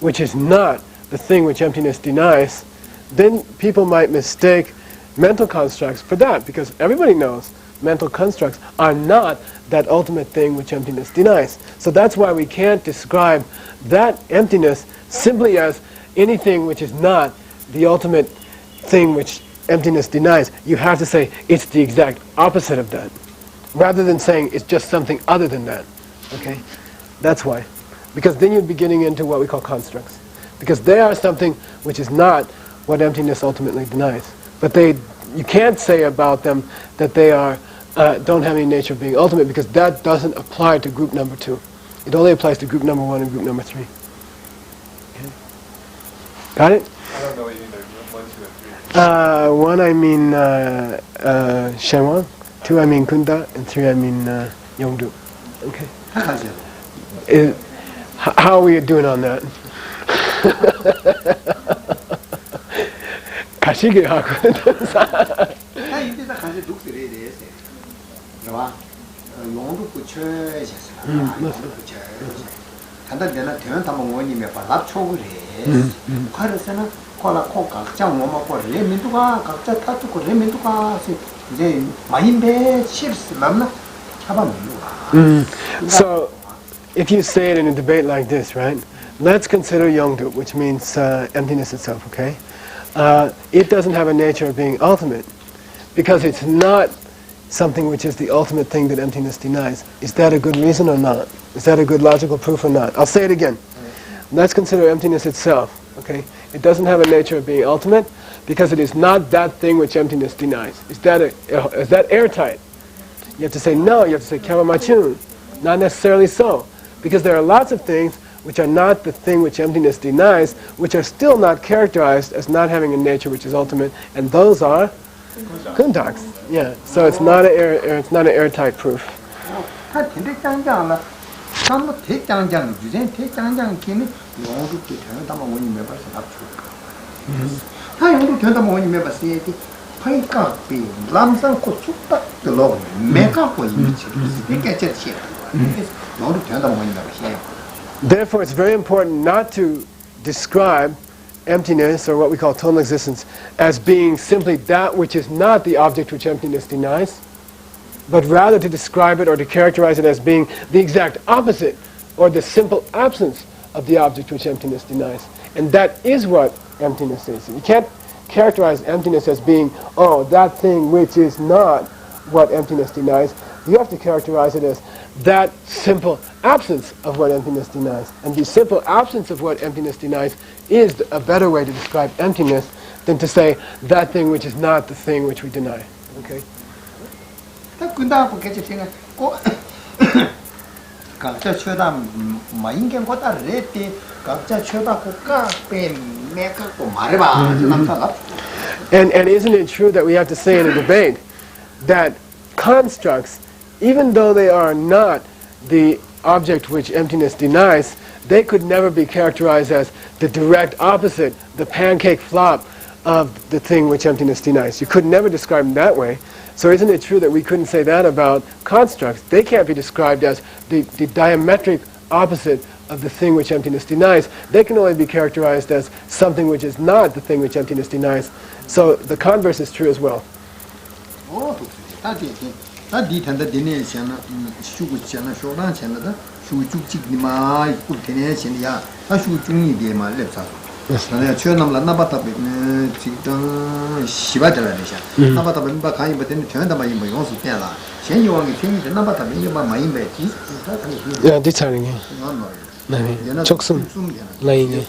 which is not the thing which emptiness denies, then people might mistake mental constructs for that, because everybody knows mental constructs are not that ultimate thing which emptiness denies. So that's why we can't describe that emptiness simply as anything which is not the ultimate thing which emptiness denies. You have to say it's the exact opposite of that, rather than saying it's just something other than that. Okay? That's why. Because then you'd be getting into what we call constructs. Because they are something which is not what emptiness ultimately denies. So that's why we can't describe that emptiness simply as, oh, that thing which is not the ultimate thing which emptiness denies. You have to say it's the exact opposite of that. Okay? That's why. Because then you'd be getting into what we call constructs. Because they are something which is not what emptiness ultimately denies. But you can't say about them that they are don't have any nature of being ultimate, because that doesn't apply to group number 2. It only applies to group number 1 and group number 3. Okay. Got it? I don't know what you mean by 1, 2, and 3. 1 I mean Shenwang, 2 I mean Kunda, and 3 I mean Yongdu. Okay. How are we doing on that? 가시게 하고. 이제다 가시 독들에 대해서. 그러나 용도 붙여야지. 간단히는 대원 담원님의 발랍 초그래. 그래서는 콜라 코 각자 뭐먹고 레민도가 각자 타투고 레민도가 이제 마인배 실수 남나 잡아먹는 So, if you say it in a debate like this, right? Let's consider Yongdu, which means emptiness itself, okay? It doesn't have a nature of being ultimate, because it's not something which is the ultimate thing that emptiness denies. Is that a good reason or not? Is that a good logical proof or not? I'll say it again. Let's consider emptiness itself, okay? It doesn't have a nature of being ultimate, because it is not that thing which emptiness denies. Is that airtight? You have to say no, you have to say Kawamachun. Not necessarily so, because there are lots of things which are not the thing which emptiness denies, which are still not characterized as not having a nature which is ultimate, and those are kundaks. Yeah, so it's not an airtight proof. Therefore, it's very important not to describe emptiness, or what we call total existence, as being simply that which is not the object which emptiness denies, but rather to describe it or to characterize it as being the exact opposite, or the simple absence of the object which emptiness denies. And that is what emptiness is. You can't characterize emptiness as being, oh, that thing which is not what emptiness denies. You have to characterize it as that simple absence of what emptiness denies. And the simple absence of what emptiness denies is a better way to describe emptiness than to say that thing which is not the thing which we deny. Okay? And isn't it true that we have to say in a debate that constructs, even though they are not the object which emptiness denies, they could never be characterized as the direct opposite, the pancake flop of the thing which emptiness denies. You could never describe them that way. So isn't it true that we couldn't say that about constructs? They can't be described as the diametric opposite of the thing which emptiness denies. They can only be characterized as something which is not the thing which emptiness denies. So the converse is true as well. Yeah, 디차링이. 네, 적승 라인이.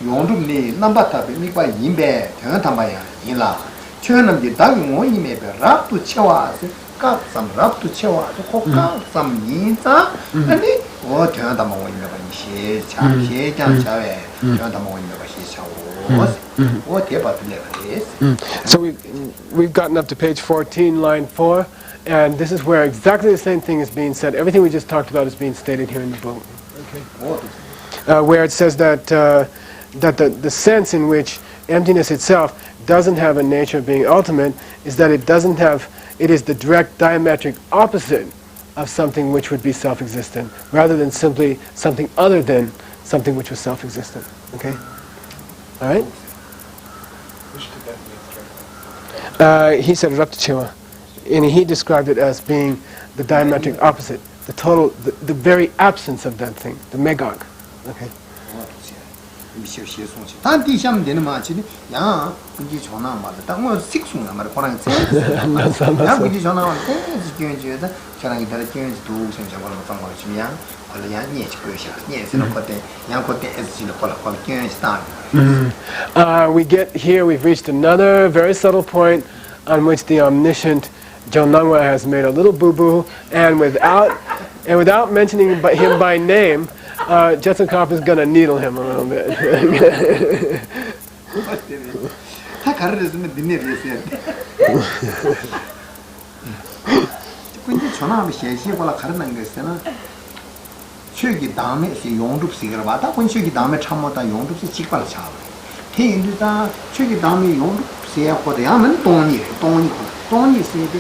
용도네 남바타베 미과 임베 대한탐바야 인라 최남지 다용원님에 랍도 채와서 깍삼 랍도 채와서 콕깍삼 인자 아니 대한탐원님에 바시 차시장차에 대한탐원님에 바시 차오 So we've gotten up to page 14, line 4, and this is where exactly the same thing is being said. Everything we just talked about is being stated here in the book. Okay. Where it says that that the sense in which emptiness itself doesn't have a nature of being ultimate is that it is the direct diametric opposite of something which would be self-existent, rather than simply something other than something which was self-existent. Okay? All right? Which Tibetan means? He said Raptachewa, and he described it as being the diametric opposite, the very absence of that thing, the megag. Okay? 미셔 시송치 단 디샴 되는 마치니 야 군지 전화 말다 당어 식송나 말 거랑 야 군지 전화 말때 지경지에다 저랑 이따 지경지 도 생각을 못 한거 지면 원래 니 지고셔 니 쓰는 것때 양 것때 에스지를 걸 지경지 스타트 we get here, we've reached another very subtle point on which the omniscient Jonangwa has made a little boo-boo, and without mentioning him by name, Jetsun Karpa is going to needle him a little bit. 다 가르르스는 dinner 근데 전화하면 시시고라 가르는 거 있잖아. 최기 다음에 용접식을 받아 본식이 다음에 참모다 용접식 직발 차. 태인도다 최기 다음에 용접식에 거대하면 돈이 세게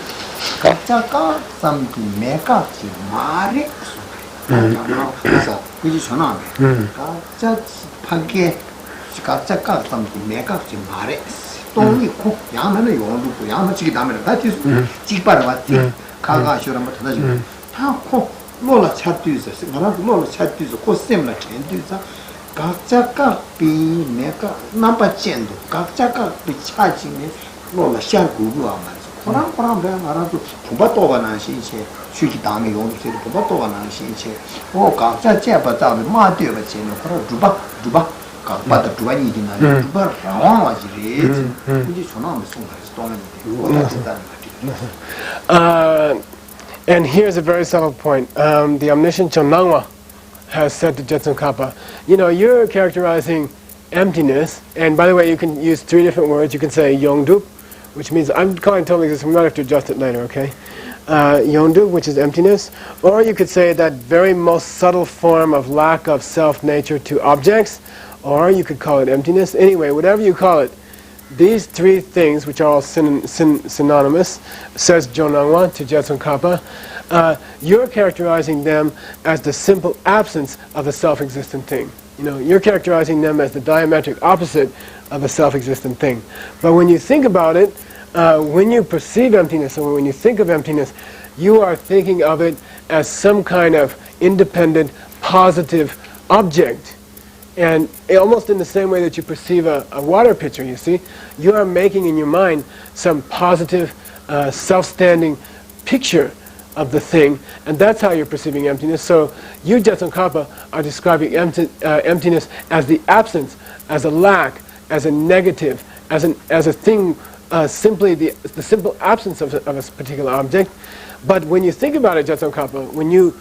각자가 삼기 매각지 말이 그래서 그지 전화하면 각자 파게 각자가 삼기 매각지 말이 돈이 있고 야면은 용접고 야면 지기 다음에 다 뒤서 직발을 받지 가가시오랑 뭐 다다지고 다코 로라 차트에서 나라도 로라 차트에서 코스템라 캔트에서 각자가 비 내가 남바젠도 각자가 비 차지네 로라 샤구고 아마 코랑 내가 나라도 부바도가 나시체 쉬기 다음에 용도세도 부바도가 나시체 오 각자 제바다도 마디어 버지는 그런 두바 각바다 두바니 되나 두바 라와지리 그게 전화하면 송가서 돈을 and here's a very subtle point. The omniscient Jonangwa has said to Jetsun Kappa, you know, you're characterizing emptiness, and by the way, you can use 3 different words. You can say Yongdup, which means, I'm calling total existence, we might have to adjust it later, okay? Yongdup, which is emptiness, or you could say that very most subtle form of lack of self-nature to objects, or you could call it emptiness. Anyway, whatever you call it, these 3 things, which are all synonymous, says Jonangwa to Jetsun Kappa, you're characterizing them as the simple absence of a self-existent thing. You know, you're characterizing them as the diametric opposite of a self-existent thing. But when you think about it, when you perceive emptiness, or when you think of emptiness, you are thinking of it as some kind of independent, positive object. And almost in the same way that you perceive a water pitcher, you see, you are making in your mind some positive, self-standing picture of the thing, and that's how you're perceiving emptiness. So you, Jetsun Kappa, are describing emptiness as the absence, as a lack, as a negative, as a thing, simply the simple absence of a particular object. But when you think about it, Jetsun Kappa, when you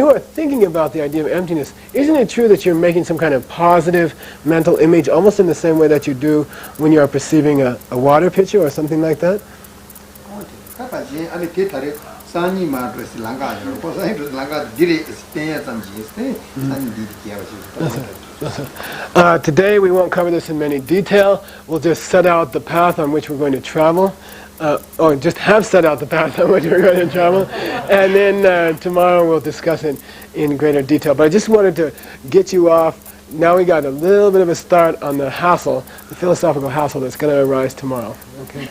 are thinking about the idea of emptiness, isn't it true that you're making some kind of positive mental image, almost in the same way that you do when you are perceiving a water pitcher or something like that? Today we won't cover this in many detail. We'll just set out the path on which we're going to travel. Or just have set out the path on which we're going to travel, and then tomorrow we'll discuss it in greater detail. But I just wanted to get you off. Now we got a little bit of a start on the hassle, the philosophical hassle that's going to arise tomorrow. Okay.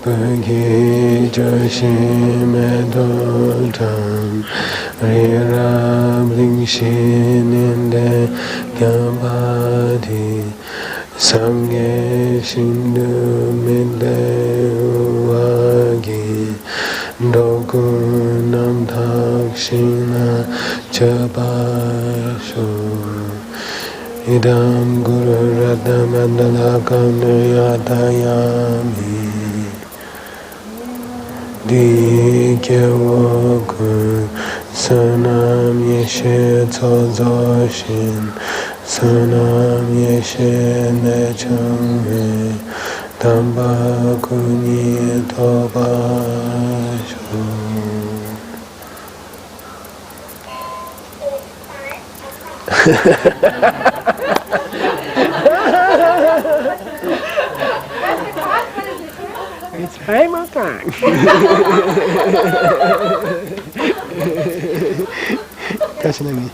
Bhagi Joshime Dotam Rirab Lingshin Inde Gambadi Samge Shindu Mide Wagi Doku Nam Takshina Chabasho Idam Guru Radha Mandala Kanayatayami Dikyawoku Sanam Yeshe Tozoshin Sanam Yeshe Nechame Tambakuni Tobasho. It's famous time. Kashinami.